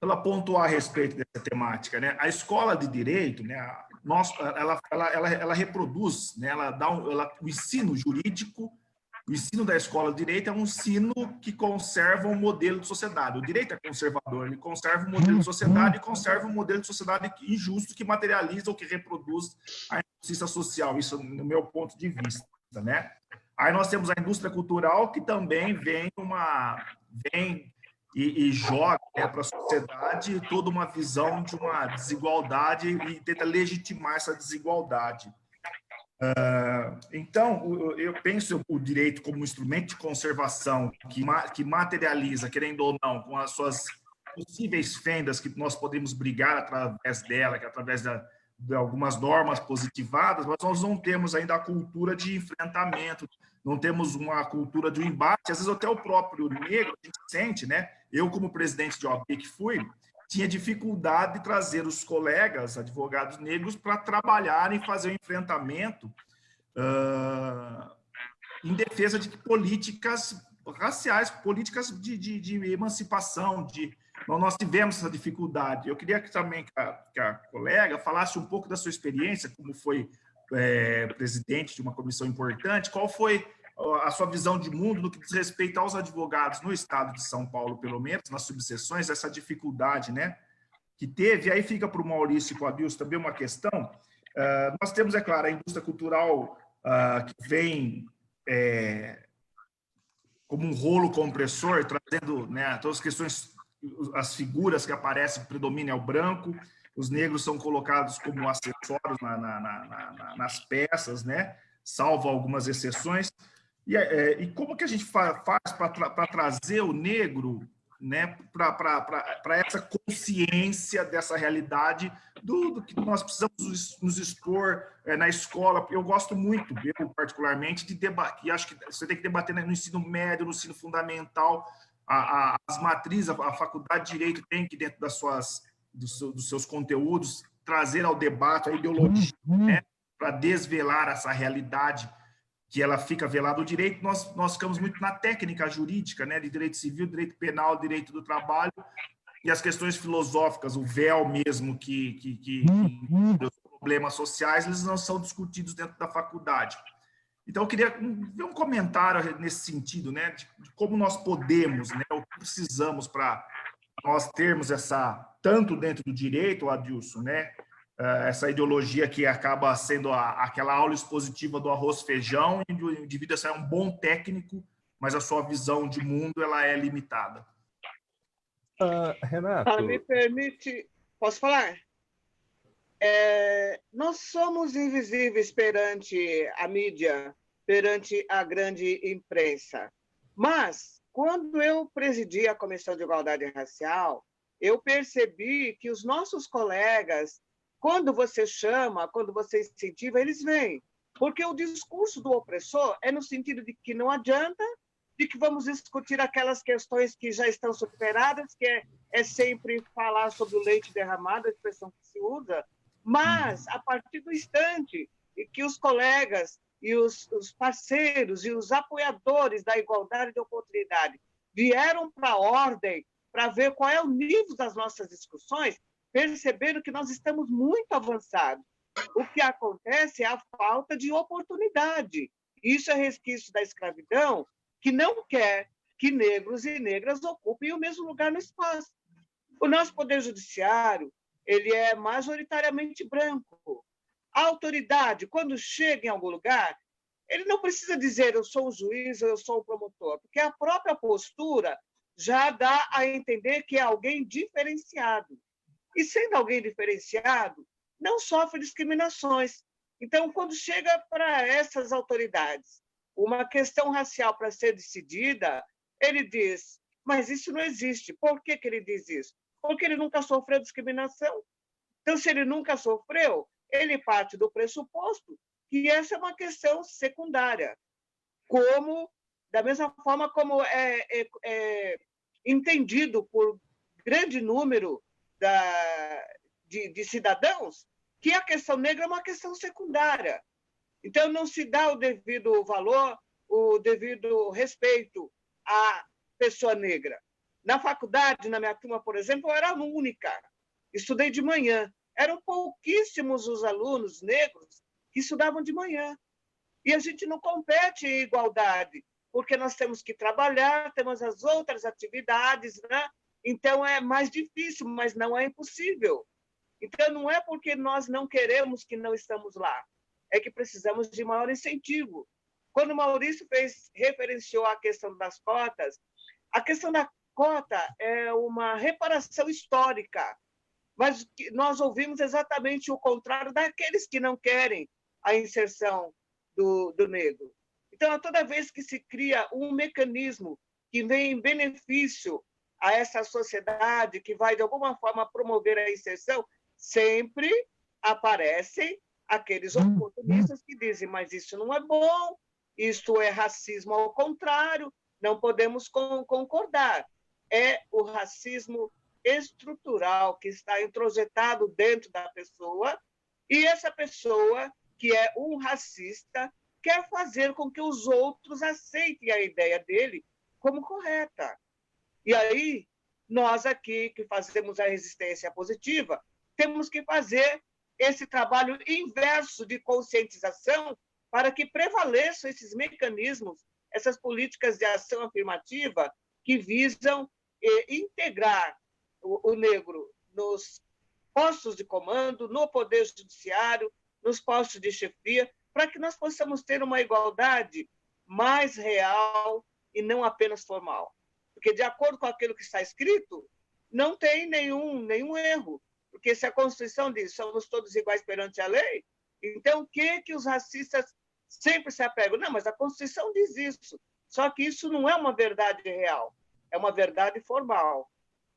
ela pontuar a respeito dessa temática, né? A escola de direito, né? Ela reproduz, né? Ela dá o ensino jurídico. O ensino da escola de direito é um ensino que conserva um modelo de sociedade. O direito é conservador, ele conserva um modelo de sociedade e conserva um modelo de sociedade injusto que materializa ou que reproduz a injustiça social. Isso no meu ponto de vista, né? Aí nós temos a indústria cultural, que também vem e joga, né, para a sociedade toda uma visão de uma desigualdade e tenta legitimar essa desigualdade. Então, eu penso o direito como um instrumento de conservação que materializa, querendo ou não, com as suas possíveis fendas que nós podemos brigar através dela, que é através de algumas normas positivadas, mas nós não temos ainda a cultura de enfrentamento, não temos uma cultura de embate. Às vezes até o próprio negro, a gente sente, né? Eu, como presidente de OAB que fui, tinha dificuldade de trazer os colegas advogados negros para trabalharem e fazer o enfrentamento em defesa de políticas raciais, políticas de emancipação. Nós tivemos essa dificuldade. Eu queria também que a colega falasse um pouco da sua experiência, como foi presidente de uma comissão importante. Qual foi a sua visão de mundo no que diz respeito aos advogados no estado de São Paulo, pelo menos, nas subseções, essa dificuldade, né, que teve? E aí fica para o Maurício e para o Adilson também uma questão. Nós temos, é claro, a indústria cultural que vem como um rolo compressor, trazendo, né, todas as questões, as figuras que aparecem, o predomínio é o branco, os negros são colocados como acessórios nas peças, né, salvo algumas exceções. E como que a gente faz para trazer o negro, né, para essa consciência dessa realidade do que nós precisamos nos expor na escola? Eu gosto muito, eu particularmente, de debater, e acho que você tem que debater no ensino médio, no ensino fundamental, as matrizes, a faculdade de Direito tem que, dentro dos seus conteúdos, trazer ao debate a ideologia, né, para desvelar essa realidade que ela fica velada. O direito, nós ficamos muito na técnica jurídica, né, de direito civil, direito penal, direito do trabalho, e as questões filosóficas, o véu mesmo que os problemas sociais, eles não são discutidos dentro da faculdade. Então, eu queria ver um comentário nesse sentido, né, de como nós podemos, né, o que precisamos para nós termos tanto dentro do direito, Adilson, né, essa ideologia que acaba sendo aquela aula expositiva do arroz-feijão, e o indivíduo é um bom técnico, mas a sua visão de mundo ela é limitada. Renato... Me permite... Posso falar? Nós somos invisíveis perante a mídia, perante a grande imprensa. Mas, quando eu presidi a Comissão de Igualdade Racial, eu percebi que os nossos colegas, quando você chama, quando você incentiva, eles vêm. Porque o discurso do opressor é no sentido de que não adianta, de que vamos discutir aquelas questões que já estão superadas, que é sempre falar sobre o leite derramado, a expressão que se usa, mas a partir do instante em que os colegas e os parceiros e os apoiadores da igualdade de oportunidade vieram para a ordem para ver qual é o nível das nossas discussões, perceberam que nós estamos muito avançados. O que acontece é a falta de oportunidade. Isso é resquício da escravidão, que não quer que negros e negras ocupem o mesmo lugar no espaço. O nosso Poder Judiciário ele é majoritariamente branco. A autoridade, quando chega em algum lugar, ele não precisa dizer eu sou um juiz ou eu sou um promotor, porque a própria postura já dá a entender que é alguém diferenciado. E sendo alguém diferenciado, não sofre discriminações. Então, quando chega para essas autoridades uma questão racial para ser decidida, ele diz, mas isso não existe. Por que ele diz isso? Porque ele nunca sofreu discriminação. Então, se ele nunca sofreu, ele parte do pressuposto que essa é uma questão secundária, como da mesma forma como é entendido por grande número de cidadãos que a questão negra é uma questão secundária. Então, não se dá o devido valor, o devido respeito à pessoa negra. Na faculdade, na minha turma, por exemplo, eu era única. Estudei de manhã. Eram pouquíssimos os alunos negros que estudavam de manhã. E a gente não compete em igualdade, porque nós temos que trabalhar, temos as outras atividades, né? Então, é mais difícil, mas não é impossível. Então, não é porque nós não queremos que não estamos lá, é que precisamos de maior incentivo. Quando o Maurício referenciou a questão das cotas, a questão da cota é uma reparação histórica, mas nós ouvimos exatamente o contrário daqueles que não querem a inserção do negro. Então, toda vez que se cria um mecanismo que vem em benefício a essa sociedade, que vai, de alguma forma, promover a inserção, sempre aparecem aqueles oportunistas que dizem, mas isso não é bom, isto é racismo ao contrário, não podemos concordar. É o racismo estrutural que está introjetado dentro da pessoa, e essa pessoa, que é um racista, quer fazer com que os outros aceitem a ideia dele como correta. E aí, nós aqui, que fazemos a resistência positiva, temos que fazer esse trabalho inverso de conscientização para que prevaleçam esses mecanismos, essas políticas de ação afirmativa que visam integrar o negro nos postos de comando, no poder judiciário, nos postos de chefia, para que nós possamos ter uma igualdade mais real e não apenas formal. Porque, de acordo com aquilo que está escrito, não tem nenhum erro. Porque se a Constituição diz somos todos iguais perante a lei, então o que os racistas sempre se apegam? Não, mas a Constituição diz isso. Só que isso não é uma verdade real, é uma verdade formal.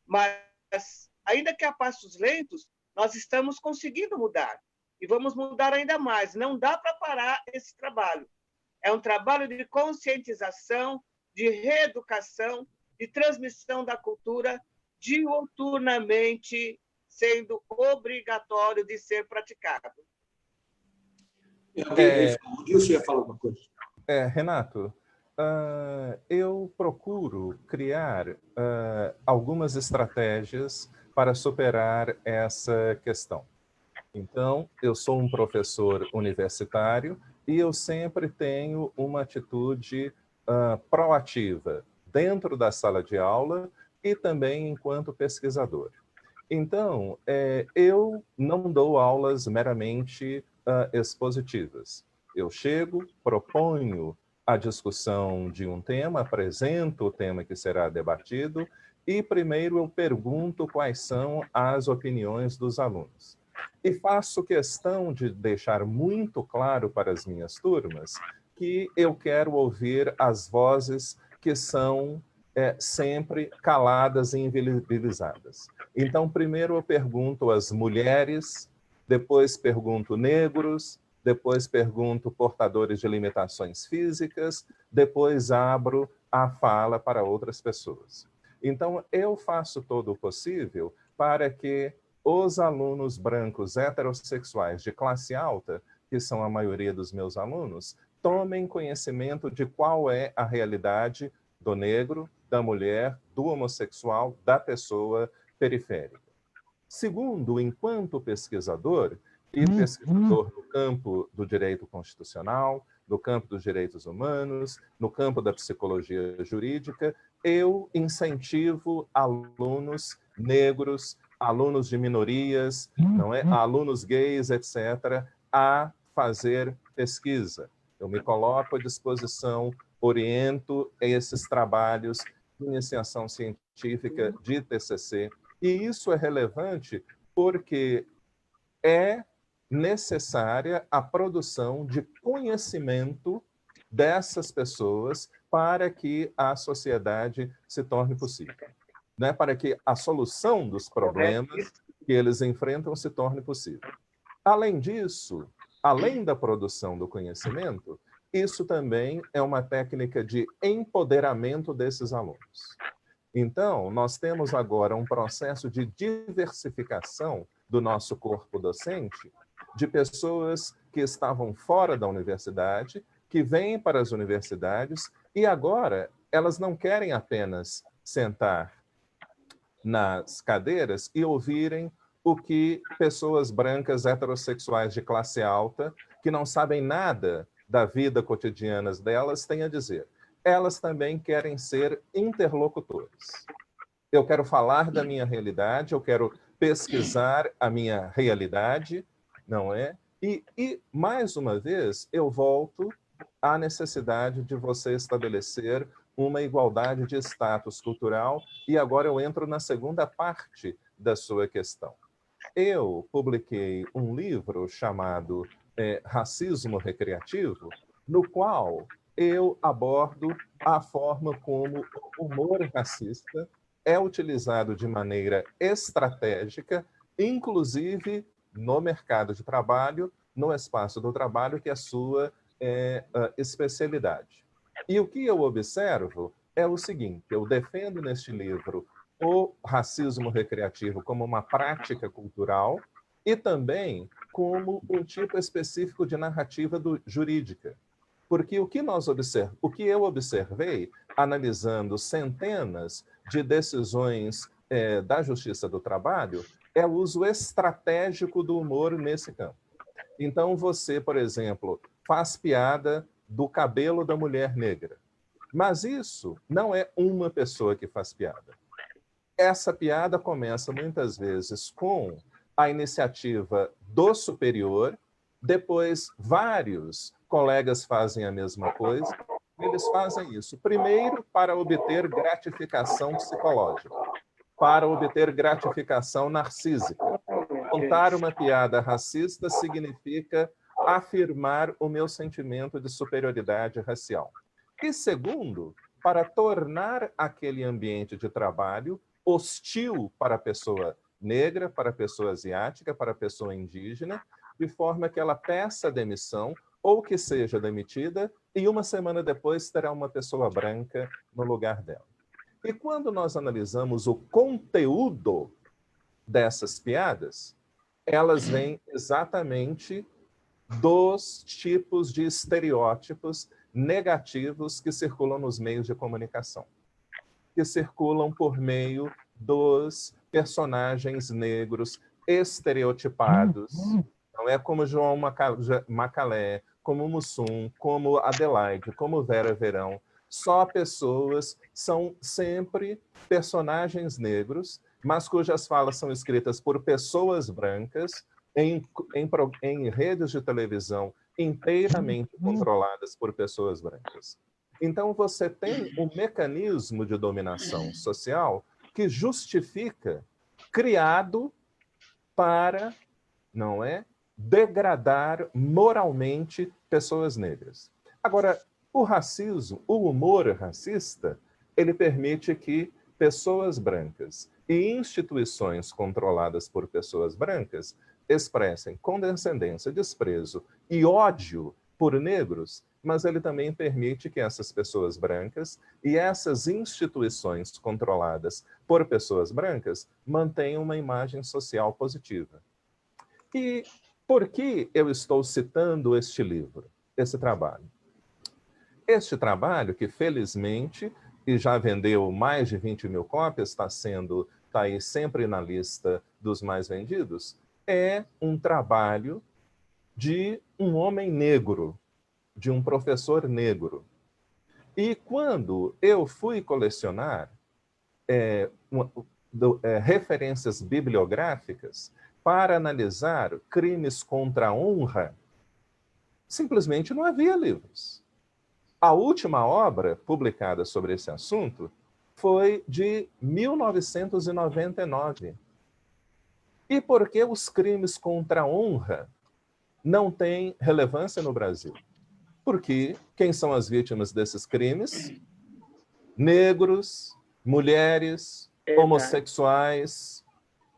Mas, ainda que a passos lentos, nós estamos conseguindo mudar. E vamos mudar ainda mais. Não dá para parar esse trabalho. É um trabalho de conscientização, de reeducação, de transmissão da cultura, diuturnamente sendo obrigatório de ser praticado. O Dilson ia falar uma coisa. Renato, eu procuro criar algumas estratégias para superar essa questão. Então, eu sou um professor universitário e eu sempre tenho uma atitude proativa dentro da sala de aula e também enquanto pesquisador. Então, eu não dou aulas meramente expositivas. Eu chego, proponho a discussão de um tema, apresento o tema que será debatido e primeiro eu pergunto quais são as opiniões dos alunos. E faço questão de deixar muito claro para as minhas turmas que eu quero ouvir as vozes que são sempre caladas e invisibilizadas. Então, primeiro eu pergunto às mulheres, depois pergunto negros, depois pergunto portadores de limitações físicas, depois abro a fala para outras pessoas. Então, eu faço todo o possível para que os alunos brancos heterossexuais de classe alta, que são a maioria dos meus alunos, tomem conhecimento de qual é a realidade do negro, da mulher, do homossexual, da pessoa periférica. Segundo, enquanto pesquisador, e pesquisador no campo do direito constitucional, no campo dos direitos humanos, no campo da psicologia jurídica, eu incentivo alunos negros, alunos de minorias, não é? Alunos gays, etc., a fazer pesquisa. Eu me coloco à disposição, oriento esses trabalhos de iniciação científica, de TCC, e isso é relevante porque é necessária a produção de conhecimento dessas pessoas para que a sociedade se torne possível, né? Para que a solução dos problemas que eles enfrentam se torne possível. Além disso, além da produção do conhecimento, isso também é uma técnica de empoderamento desses alunos. Então, nós temos agora um processo de diversificação do nosso corpo docente, de pessoas que estavam fora da universidade, que vêm para as universidades, e agora elas não querem apenas sentar nas cadeiras e ouvirem o que pessoas brancas heterossexuais de classe alta, que não sabem nada da vida cotidiana delas, têm a dizer. Elas também querem ser interlocutores. Eu quero falar da minha realidade, eu quero pesquisar a minha realidade, não é? E mais uma vez, eu volto à necessidade de você estabelecer uma igualdade de status cultural, e agora eu entro na segunda parte da sua questão. Eu publiquei um livro chamado Racismo Recreativo, no qual eu abordo a forma como o humor racista é utilizado de maneira estratégica, inclusive no mercado de trabalho, no espaço do trabalho, que é a sua especialidade. E o que eu observo é o seguinte: eu defendo neste livro o racismo recreativo como uma prática cultural e também como um tipo específico de narrativa jurídica. Porque o que eu observei, analisando centenas de decisões da Justiça do Trabalho, é o uso estratégico do humor nesse campo. Então, você, por exemplo, faz piada do cabelo da mulher negra. Mas isso não é uma pessoa que faz piada. Essa piada começa muitas vezes com a iniciativa do superior, depois vários colegas fazem a mesma coisa. Eles fazem isso, primeiro, para obter gratificação psicológica, para obter gratificação narcísica. Contar uma piada racista significa afirmar o meu sentimento de superioridade racial. E segundo, para tornar aquele ambiente de trabalho hostil para a pessoa negra, para a pessoa asiática, para a pessoa indígena, de forma que ela peça demissão ou que seja demitida, e uma semana depois terá uma pessoa branca no lugar dela. E quando nós analisamos o conteúdo dessas piadas, elas vêm exatamente dos tipos de estereótipos negativos que circulam nos meios de comunicação, que circulam por meio dos personagens negros estereotipados. Não é como João Macalé, como Mussum, como Adelaide, como Vera Verão. Só pessoas, são sempre personagens negros, mas cujas falas são escritas por pessoas brancas em redes de televisão inteiramente controladas por pessoas brancas. Então, você tem um mecanismo de dominação social que justifica, criado para, não é, degradar moralmente pessoas negras. Agora, o racismo, o humor racista, ele permite que pessoas brancas e instituições controladas por pessoas brancas expressem condescendência, desprezo e ódio por negros, mas ele também permite que essas pessoas brancas e essas instituições controladas por pessoas brancas mantenham uma imagem social positiva. E por que eu estou citando este livro, esse trabalho? Este trabalho, que felizmente e já vendeu mais de 20 mil cópias, está aí sempre na lista dos mais vendidos, é um trabalho de um homem negro, de um professor negro. E quando eu fui colecionar referências bibliográficas para analisar crimes contra a honra, simplesmente não havia livros. A última obra publicada sobre esse assunto foi de 1999. E por que os crimes contra a honra não têm relevância no Brasil? Porque quem são as vítimas desses crimes? Negros, mulheres, homossexuais.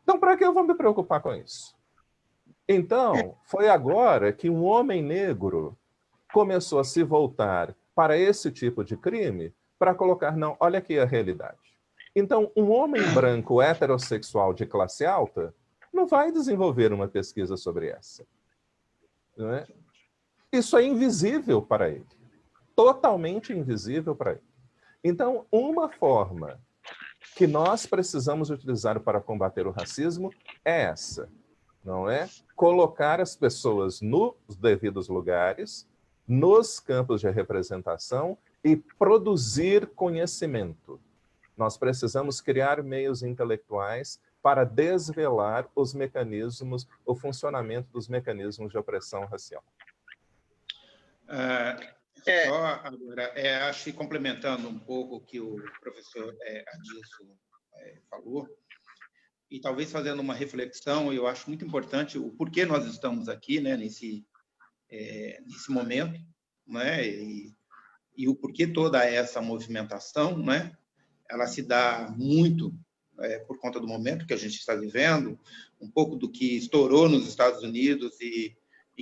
Então, para que eu vou me preocupar com isso? Então, foi agora que um homem negro começou a se voltar para esse tipo de crime para colocar, não, olha aqui a realidade. Então, um homem branco heterossexual de classe alta não vai desenvolver uma pesquisa sobre essa. Não é? Isso é invisível para ele. Totalmente invisível para ele. Então, uma forma que nós precisamos utilizar para combater o racismo é essa, não é? Colocar as pessoas nos devidos lugares, nos campos de representação e produzir conhecimento. Nós precisamos criar meios intelectuais para desvelar os mecanismos, o funcionamento dos mecanismos de opressão racial. Só agora, acho que complementando um pouco o que o professor Adilson falou, e talvez fazendo uma reflexão, eu acho muito importante o porquê nós estamos aqui, né, nesse momento, né, e o porquê toda essa movimentação, né, ela se dá muito por conta do momento que a gente está vivendo, um pouco do que estourou nos Estados Unidos e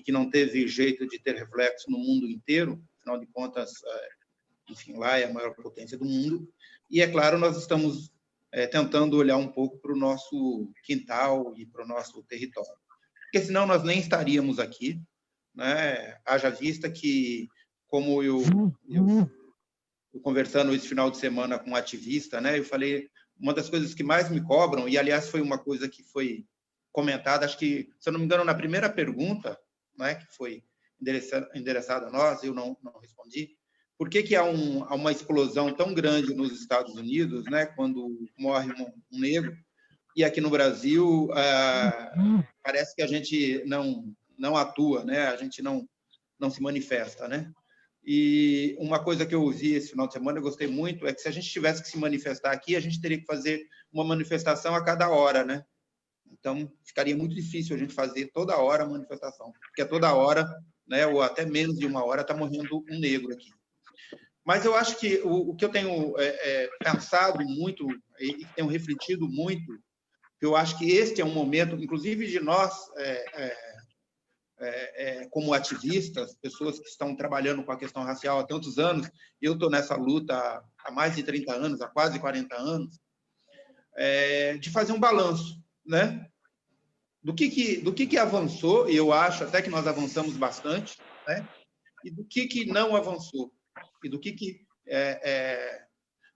que não teve jeito de ter reflexo no mundo inteiro, afinal de contas, enfim, lá é a maior potência do mundo, e, é claro, nós estamos tentando olhar um pouco para o nosso quintal e para o nosso território, porque senão nós nem estaríamos aqui, né? Haja vista que, como eu conversando esse final de semana com um ativista, né, eu falei, uma das coisas que mais me cobram, e, aliás, foi uma coisa que foi comentada, acho que, se eu não me engano, na primeira pergunta, né, que foi endereçada a nós, eu não respondi, por que há uma explosão tão grande nos Estados Unidos, né, quando morre um negro, e aqui no Brasil parece que a gente não atua, né, a gente não se manifesta, né? E uma coisa que eu ouvi esse final de semana, eu gostei muito, é que se a gente tivesse que se manifestar aqui, a gente teria que fazer uma manifestação a cada hora, né? Então, ficaria muito difícil a gente fazer toda hora a manifestação, porque toda hora, né, ou até menos de uma hora, está morrendo um negro aqui. Mas eu acho que o que eu tenho pensado muito e tenho refletido muito, que eu acho que este é um momento, inclusive de nós, como ativistas, pessoas que estão trabalhando com a questão racial há tantos anos, eu estou nessa luta há mais de 30 anos, há quase 40 anos, de fazer um balanço, né? Do que avançou, e eu acho até que nós avançamos bastante, né? E do que não avançou, e do que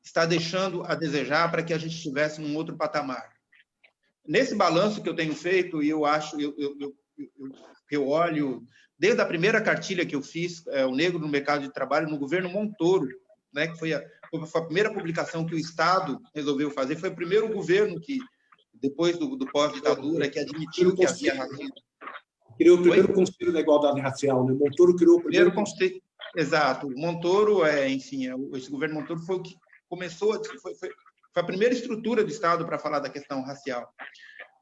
está deixando a desejar para que a gente estivesse num outro patamar. Nesse balanço que eu tenho feito, e eu acho, eu olho, desde a primeira cartilha que eu fiz, o Negro no Mercado de Trabalho, no governo Montoro, né, que foi a primeira publicação que o Estado resolveu fazer, foi o primeiro governo que, depois do pós-ditadura, que admitiu que havia racismo. Criou o primeiro Conselho da Igualdade Racial, né? Montoro criou o primeiro Conselho. Exato. O Montoro, enfim, esse governo Montoro foi o que começou, foi a primeira estrutura do Estado para falar da questão racial.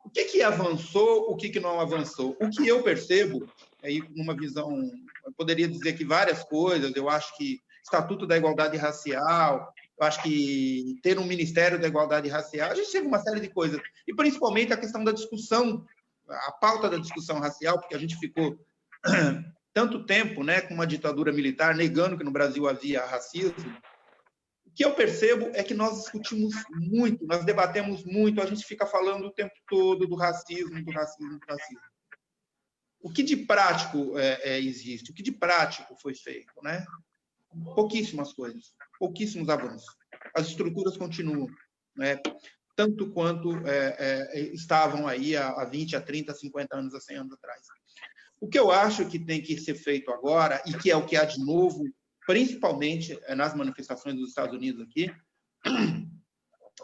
O que avançou, o que não avançou? O que eu percebo, aí numa visão, eu poderia dizer que várias coisas, eu acho que Estatuto da Igualdade Racial, eu acho que ter um Ministério da Igualdade Racial, a gente teve uma série de coisas, e principalmente a questão da discussão, a pauta da discussão racial, porque a gente ficou tanto tempo, né, com uma ditadura militar negando que no Brasil havia racismo. O que eu percebo é que nós discutimos muito, nós debatemos muito, a gente fica falando o tempo todo do racismo, do racismo, do racismo. O que de prático existe? O que de prático foi feito, né? Pouquíssimas coisas, pouquíssimos avanços. As estruturas continuam, né? Tanto quanto estavam aí há 20, a 30, 50 anos, a 100 anos atrás. O que eu acho que tem que ser feito agora, e que é o que há de novo principalmente nas manifestações dos Estados Unidos aqui,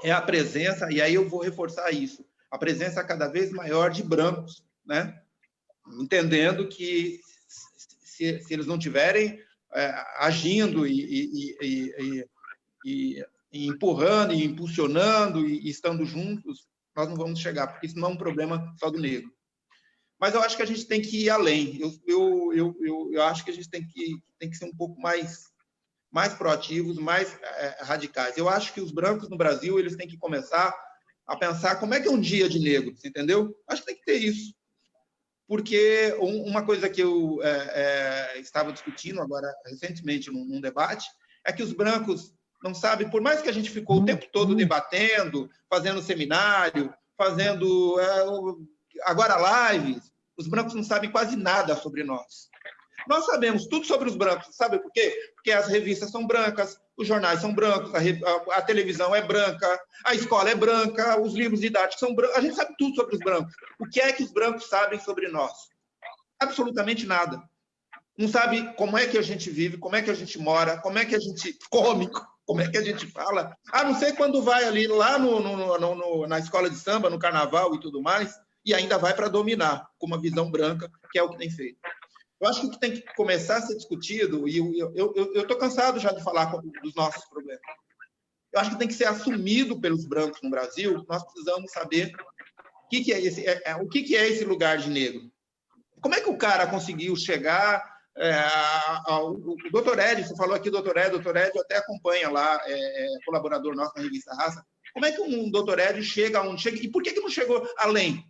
é a presença, e aí eu vou reforçar isso, a presença cada vez maior de brancos, né? Entendendo que se eles não tiverem agindo e empurrando, e impulsionando, e estando juntos, nós não vamos chegar, porque isso não é um problema só do negro. Mas eu acho que a gente tem que ir além. Eu acho que a gente tem que ser um pouco mais proativos, mais radicais. Eu acho que os brancos no Brasil eles têm que começar a pensar como é que é um dia de negro, você entendeu? Acho que tem que ter isso. Porque uma coisa que eu estava discutindo agora recentemente num debate é que os brancos não sabem, por mais que a gente ficou o tempo todo debatendo, fazendo seminário, fazendo agora lives, os brancos não sabem quase nada sobre nós. Nós sabemos tudo sobre os brancos, sabe por quê? Porque as revistas são brancas, os jornais são brancos, a televisão é branca, a escola é branca, os livros didáticos são brancos, a gente sabe tudo sobre os brancos. O que é que os brancos sabem sobre nós? Absolutamente nada. Não sabe como é que a gente vive, como é que a gente mora, como é que a gente come, como é que a gente fala. A não ser quando vai ali lá na escola de samba, no carnaval e tudo mais, e ainda vai para dominar, com uma visão branca, que é o que tem feito. Eu acho que o que tem que começar a ser discutido, e eu estou cansado já de falar dos nossos problemas, eu acho que tem que ser assumido pelos brancos no Brasil. Nós precisamos saber o que é esse lugar de negro. Como é que o cara conseguiu chegar o Dr. Ed, você falou aqui do Dr. Ed até acompanha lá, colaborador nosso na revista Raça. Como é que um Dr. Ed chega onde chega? E por que não chegou além?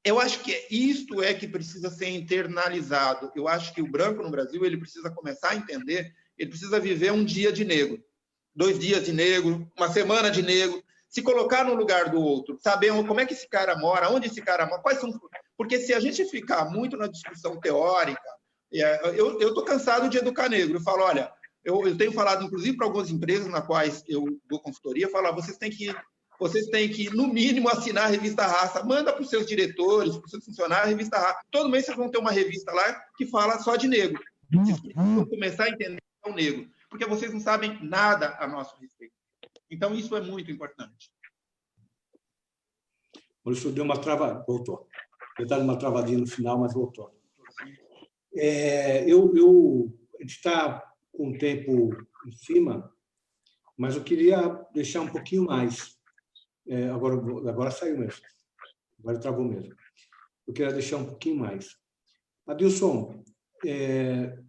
Eu acho que isto é que precisa ser internalizado. Eu acho que o branco no Brasil ele precisa começar a entender, ele precisa viver um dia de negro, 2 dias de negro, uma semana de negro, se colocar no lugar do outro, saber como é que esse cara mora, onde esse cara mora, quais são... Porque se a gente ficar muito na discussão teórica, eu estou cansado de educar negro. Eu falo, olha, eu tenho falado, inclusive, para algumas empresas na quais eu dou consultoria, falo, vocês têm que, no mínimo, assinar a revista Raça. Manda para os seus diretores, para os seus funcionários, a revista Raça. Todo mês vocês vão ter uma revista lá que fala só de negro. Vocês precisam começar a entender o negro, porque vocês não sabem nada a nosso respeito. Então, isso é muito importante. Maurício deu uma trava... Voltou. Ele está numa travadinha no final, mas voltou. A gente está com o tempo em cima, mas eu queria deixar um pouquinho mais. Agora saiu mesmo. Agora travou mesmo. Eu queria deixar um pouquinho mais. Adilson,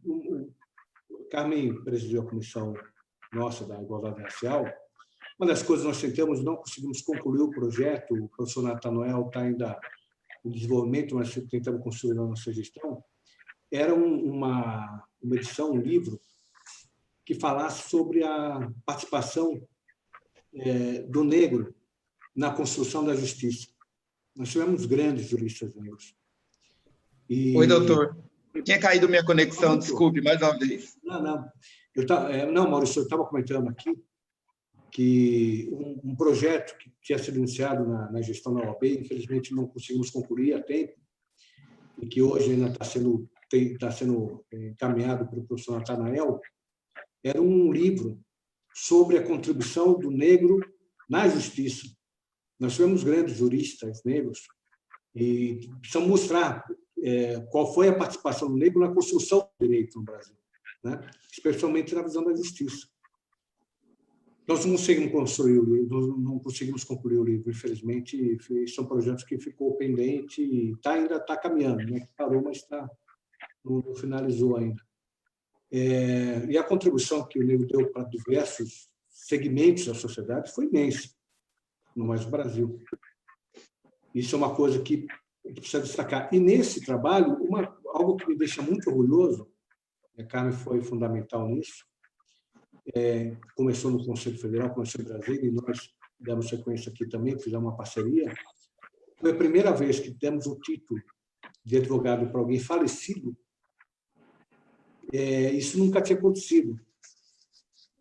o Carmen presidiu a comissão nossa da igualdade racial. Uma das coisas que nós tentamos, não conseguimos concluir o projeto, o professor Natanael está ainda em desenvolvimento, mas tentamos construir na nossa gestão, era uma edição, um livro, que falasse sobre a participação do negro na construção da justiça. Nós tivemos grandes juristas negros. Oi, doutor. Tinha caído minha conexão, desculpe, mais uma vez. Não, Maurício, eu estava comentando aqui que um projeto que tinha sido iniciado na gestão da OAB, infelizmente não conseguimos concluir a tempo, e que hoje ainda está sendo encaminhado para o professor Natanael, era um livro sobre a contribuição do negro na justiça. Nós tivemos grandes juristas negros e precisamos mostrar qual foi a participação do negro na construção do direito no Brasil, né? Especialmente na visão da justiça. Nós não conseguimos construir o livro, não conseguimos concluir o livro, infelizmente. São projetos que ficou pendente e ainda está caminhando, né? Parou, mas não finalizou ainda. E a contribuição que o negro deu para diversos segmentos da sociedade foi imensa, no mais do Brasil. Isso é uma coisa que a gente precisa destacar. E nesse trabalho, algo que me deixa muito orgulhoso, a Carmen foi fundamental nisso, começou no Conselho Federal, começou em Brasília, e nós demos sequência aqui também, fizemos uma parceria. Foi a primeira vez que demos o título de advogado para alguém falecido. Isso nunca tinha acontecido.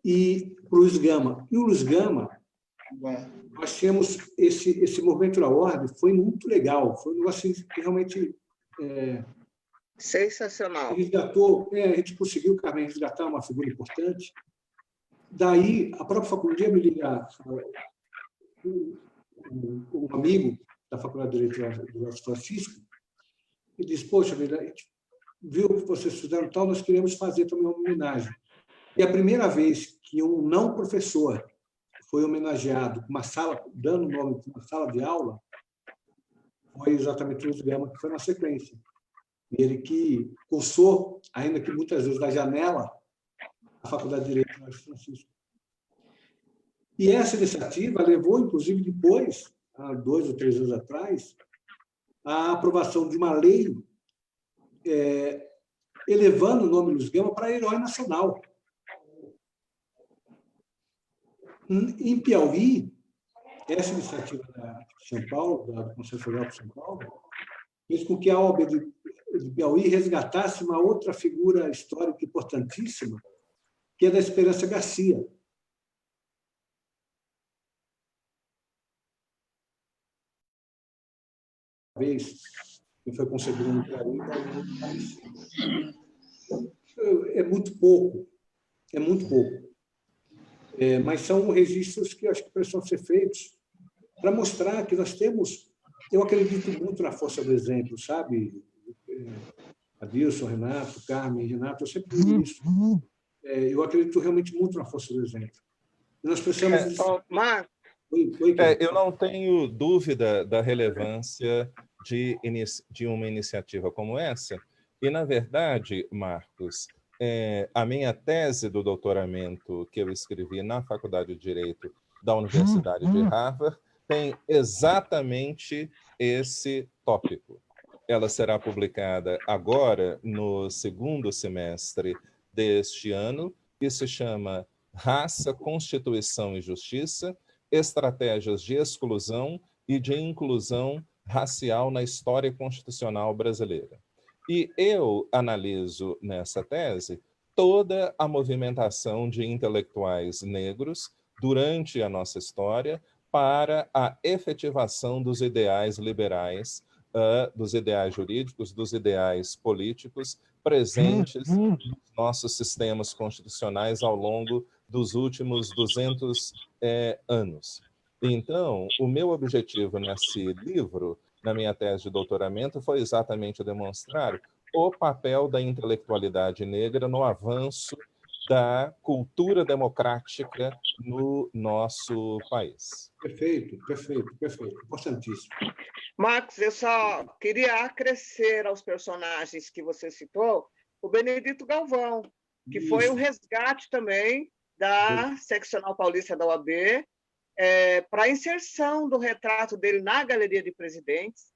E para o Luiz Gama. E o Luiz Gama, nós tínhamos esse movimento da ordem, foi muito legal, foi um negócio que realmente Sensacional. Resgatou, a gente conseguiu, Carmen, resgatar uma figura importante. Daí, a própria faculdade me liga um amigo da Faculdade de Direito do Nosso Francisco e disse: poxa, a gente viu que vocês fizeram tal, nós queremos fazer também uma homenagem. E a primeira vez que um não professor foi homenageado com uma sala, dando o nome de uma sala de aula, foi exatamente o Luiz Gama, que foi na sequência. E ele que cursou, ainda que muitas vezes da janela, a Faculdade de Direito do São Francisco. E essa iniciativa levou, inclusive, depois, há 2 ou 3 anos atrás, a aprovação de uma lei elevando o nome Luiz Gama para herói nacional. Em Piauí, essa iniciativa de São Paulo, do Conselho Federal de São Paulo, fez com que a OAB de Piauí resgatasse uma outra figura histórica importantíssima, que é da Esperança Garcia. Vez que foi concedido no Piauí, é muito pouco, mas são registros que acho que precisam ser feitos para mostrar que nós temos. Eu acredito muito na força do exemplo, sabe? Adilson, Renato, Carmen, Renato, eu sempre digo isso. Eu acredito realmente muito na força do exemplo. E nós precisamos. Eu não tenho dúvida da relevância de uma iniciativa como essa. E, na verdade, Marcos, a minha tese do doutoramento que eu escrevi na Faculdade de Direito da Universidade de Harvard tem exatamente esse tópico. Ela será publicada agora no 2º semestre deste ano e se chama Raça, Constituição e Justiça, Estratégias de Exclusão e de Inclusão Racial na História Constitucional Brasileira. E eu analiso nessa tese toda a movimentação de intelectuais negros durante a nossa história para a efetivação dos ideais liberais, dos ideais jurídicos, dos ideais políticos presentes nos nossos sistemas constitucionais ao longo dos últimos 200 anos. Então, o meu objetivo nesse livro, na minha tese de doutoramento, foi exatamente demonstrar o papel da intelectualidade negra no avanço da cultura democrática no nosso país. Perfeito. Importantíssimo. Marcos, eu só queria acrescer aos personagens que você citou o Benedito Galvão, que foi um resgate também da Seccional Paulista da OAB, para a inserção do retrato dele na Galeria de Presidentes.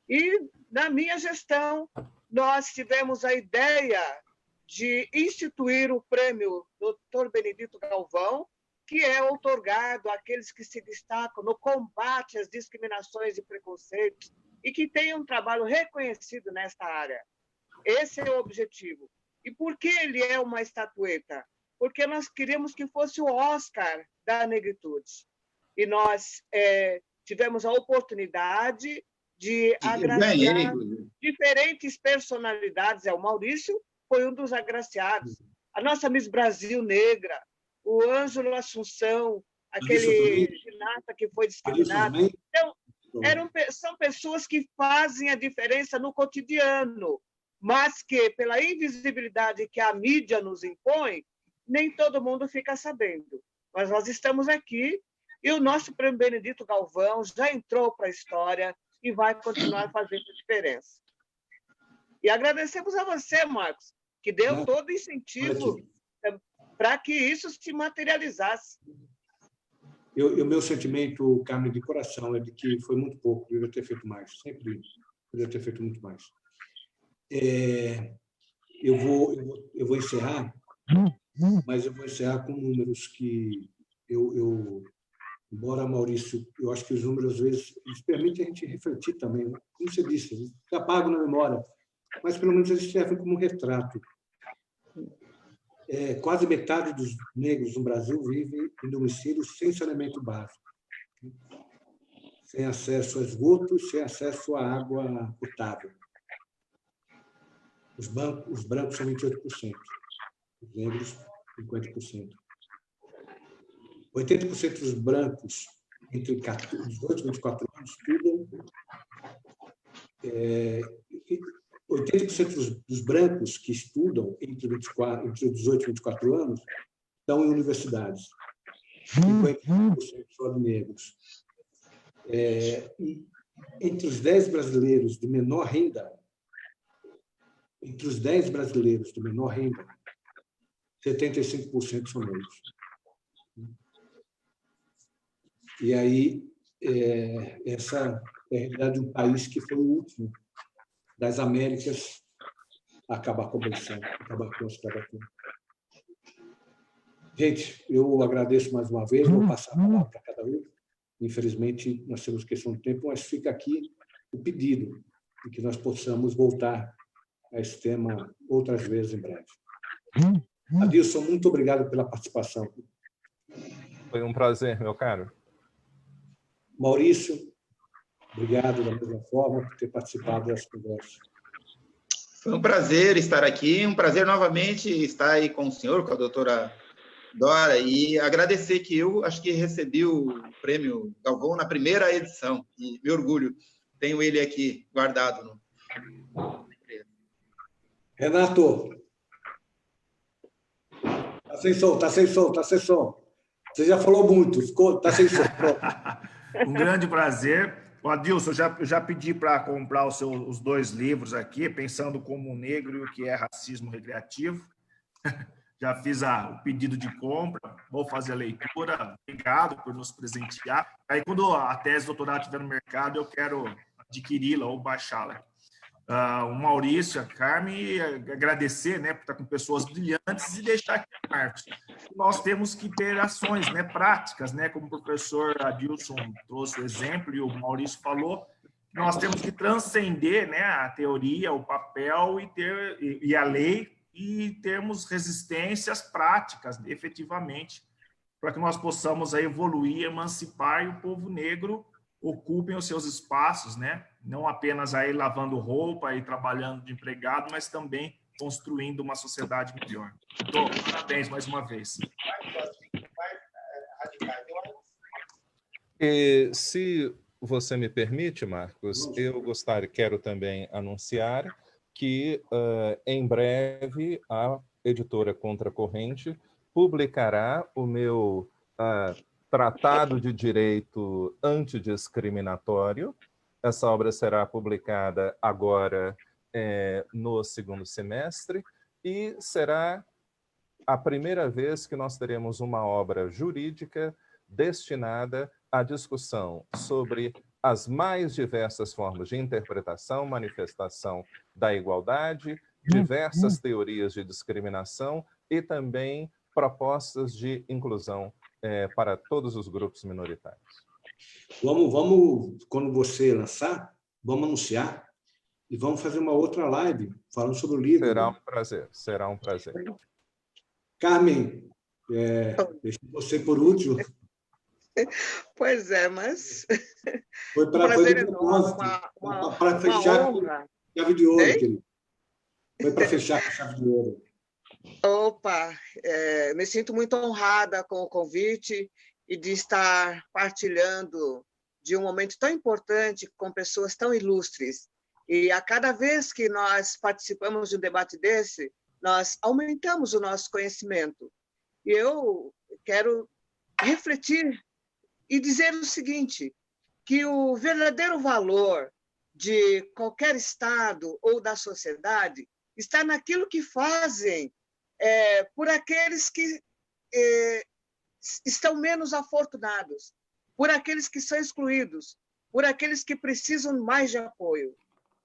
E, na minha gestão, nós tivemos a ideia de instituir o prêmio Dr. Benedito Galvão, que é outorgado àqueles que se destacam no combate às discriminações e preconceitos e que têm um trabalho reconhecido nesta área. Esse é o objetivo. E por que ele é uma estatueta? Porque nós queríamos que fosse o Oscar da negritude. E nós tivemos a oportunidade de agraciar diferentes personalidades. O Maurício foi um dos agraciados. A nossa Miss Brasil negra, o Ângelo Assunção, aquele ginasta que foi discriminado. Então, são pessoas que fazem a diferença no cotidiano, mas que, pela invisibilidade que a mídia nos impõe, nem todo mundo fica sabendo. Mas nós estamos aqui e o nosso prêmio Benedito Galvão já entrou para a história e vai continuar fazendo a diferença. E agradecemos a você, Marcos, que deu todo o incentivo para que isso se materializasse. O meu sentimento, Carmen, de coração, é de que foi muito pouco, eu deveria ter feito mais, sempre poderia ter feito muito mais. Eu vou encerrar, mas eu vou encerrar com números que embora, Maurício, eu acho que os números, às vezes, eles permitem a gente refletir também, né? Como você disse, eles apagam na memória, mas pelo menos eles servem como um retrato. Quase metade dos negros no Brasil vivem em domicílios sem saneamento básico, sem acesso a esgoto, sem acesso à água potável. Os brancos são 28%, os negros, 50%. 80% dos brancos entre 18 e 24 anos estudam. 80% dos brancos que estudam entre 18 e 24 anos estão em universidades. 50% só de negros. E entre os 10 brasileiros de menor renda, 75% são negros. E aí, essa é a realidade de um país que foi o último das Américas a acabar com a abolição, acabar com a escravatura. Gente, eu agradeço mais uma vez, vou passar a palavra para cada um. Infelizmente, nós temos questão de tempo, mas fica aqui o pedido de que nós possamos voltar a esse tema outras vezes em breve. Adilson, muito obrigado pela participação. Foi um prazer, meu caro. Maurício, obrigado da mesma forma por ter participado dessa conversa. Foi um prazer estar aqui, um prazer novamente estar aí com o senhor, com a doutora Dora, e agradecer que eu acho que recebi o prêmio Galvão na primeira edição, e me orgulho, tenho ele aqui guardado no... Renato, está sem som. Você já falou muito, está sem som. Um grande prazer. O Adilson, eu já pedi para comprar os 2 livros aqui, Pensando como Negro e o que é Racismo Recreativo. Já fiz o pedido de compra, vou fazer a leitura. Obrigado por nos presentear. Aí, quando a tese de doutorado estiver no mercado, eu quero adquiri-la ou baixá-la. O Maurício, a Carmen, agradecer, né, por estar com pessoas brilhantes e deixar aqui, Marcos. Nós temos que ter ações, né, práticas, né, como o professor Adilson trouxe o exemplo e o Maurício falou, nós temos que transcender, né, a teoria, o papel e a lei e termos resistências práticas, efetivamente, para que nós possamos aí evoluir, emancipar e o povo negro ocupem os seus espaços, né? Não apenas aí lavando roupa e trabalhando de empregado, mas também construindo uma sociedade melhor. Então, parabéns mais uma vez. E, se você me permite, Marcos, eu quero também anunciar que, em breve, a editora Contracorrente publicará o meu Tratado de Direito Antidiscriminatório. Essa obra será publicada agora no segundo semestre e será a primeira vez que nós teremos uma obra jurídica destinada à discussão sobre as mais diversas formas de interpretação, manifestação da igualdade, diversas teorias de discriminação e também propostas de inclusão para todos os grupos minoritários. Vamos, quando você lançar, vamos anunciar e vamos fazer uma outra live falando sobre o livro. Será um prazer. Carmen, deixo você por último. Pois é, mas Foi para fechar com chave de ouro, querido. Foi para fechar com chave de ouro. Opa, me sinto muito honrada com o convite e de estar partilhando de um momento tão importante com pessoas tão ilustres. E a cada vez que nós participamos de um debate desse, nós aumentamos o nosso conhecimento. E eu quero refletir e dizer o seguinte, que o verdadeiro valor de qualquer Estado ou da sociedade está naquilo que fazem por aqueles que estão menos afortunados, por aqueles que são excluídos, por aqueles que precisam mais de apoio.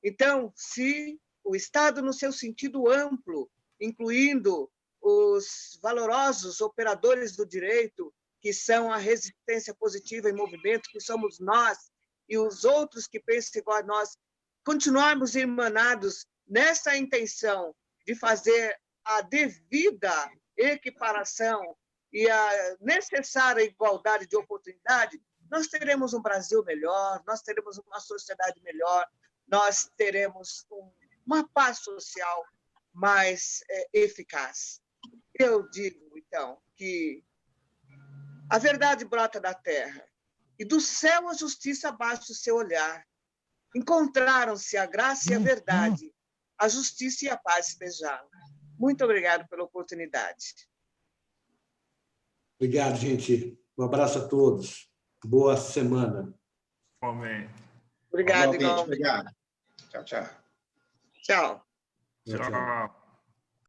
Então, se o Estado, no seu sentido amplo, incluindo os valorosos operadores do direito, que são a resistência positiva em movimento, que somos nós, e os outros que pensam igual a nós, continuarmos irmanados nessa intenção de fazer a devida equiparação e a necessária igualdade de oportunidade, nós teremos um Brasil melhor, nós teremos uma sociedade melhor, nós teremos uma paz social mais eficaz. Eu digo, então, que a verdade brota da terra, e do céu a justiça abaixo do seu olhar. Encontraram-se a graça e a verdade, a justiça e a paz se beijaram. Muito obrigado pela oportunidade. Obrigado, gente. Um abraço a todos. Boa semana. Amém. Obrigado, Igualmente. igual. Obrigado. Tchau, tchau. Tchau. Tchau, tchau. Tchau.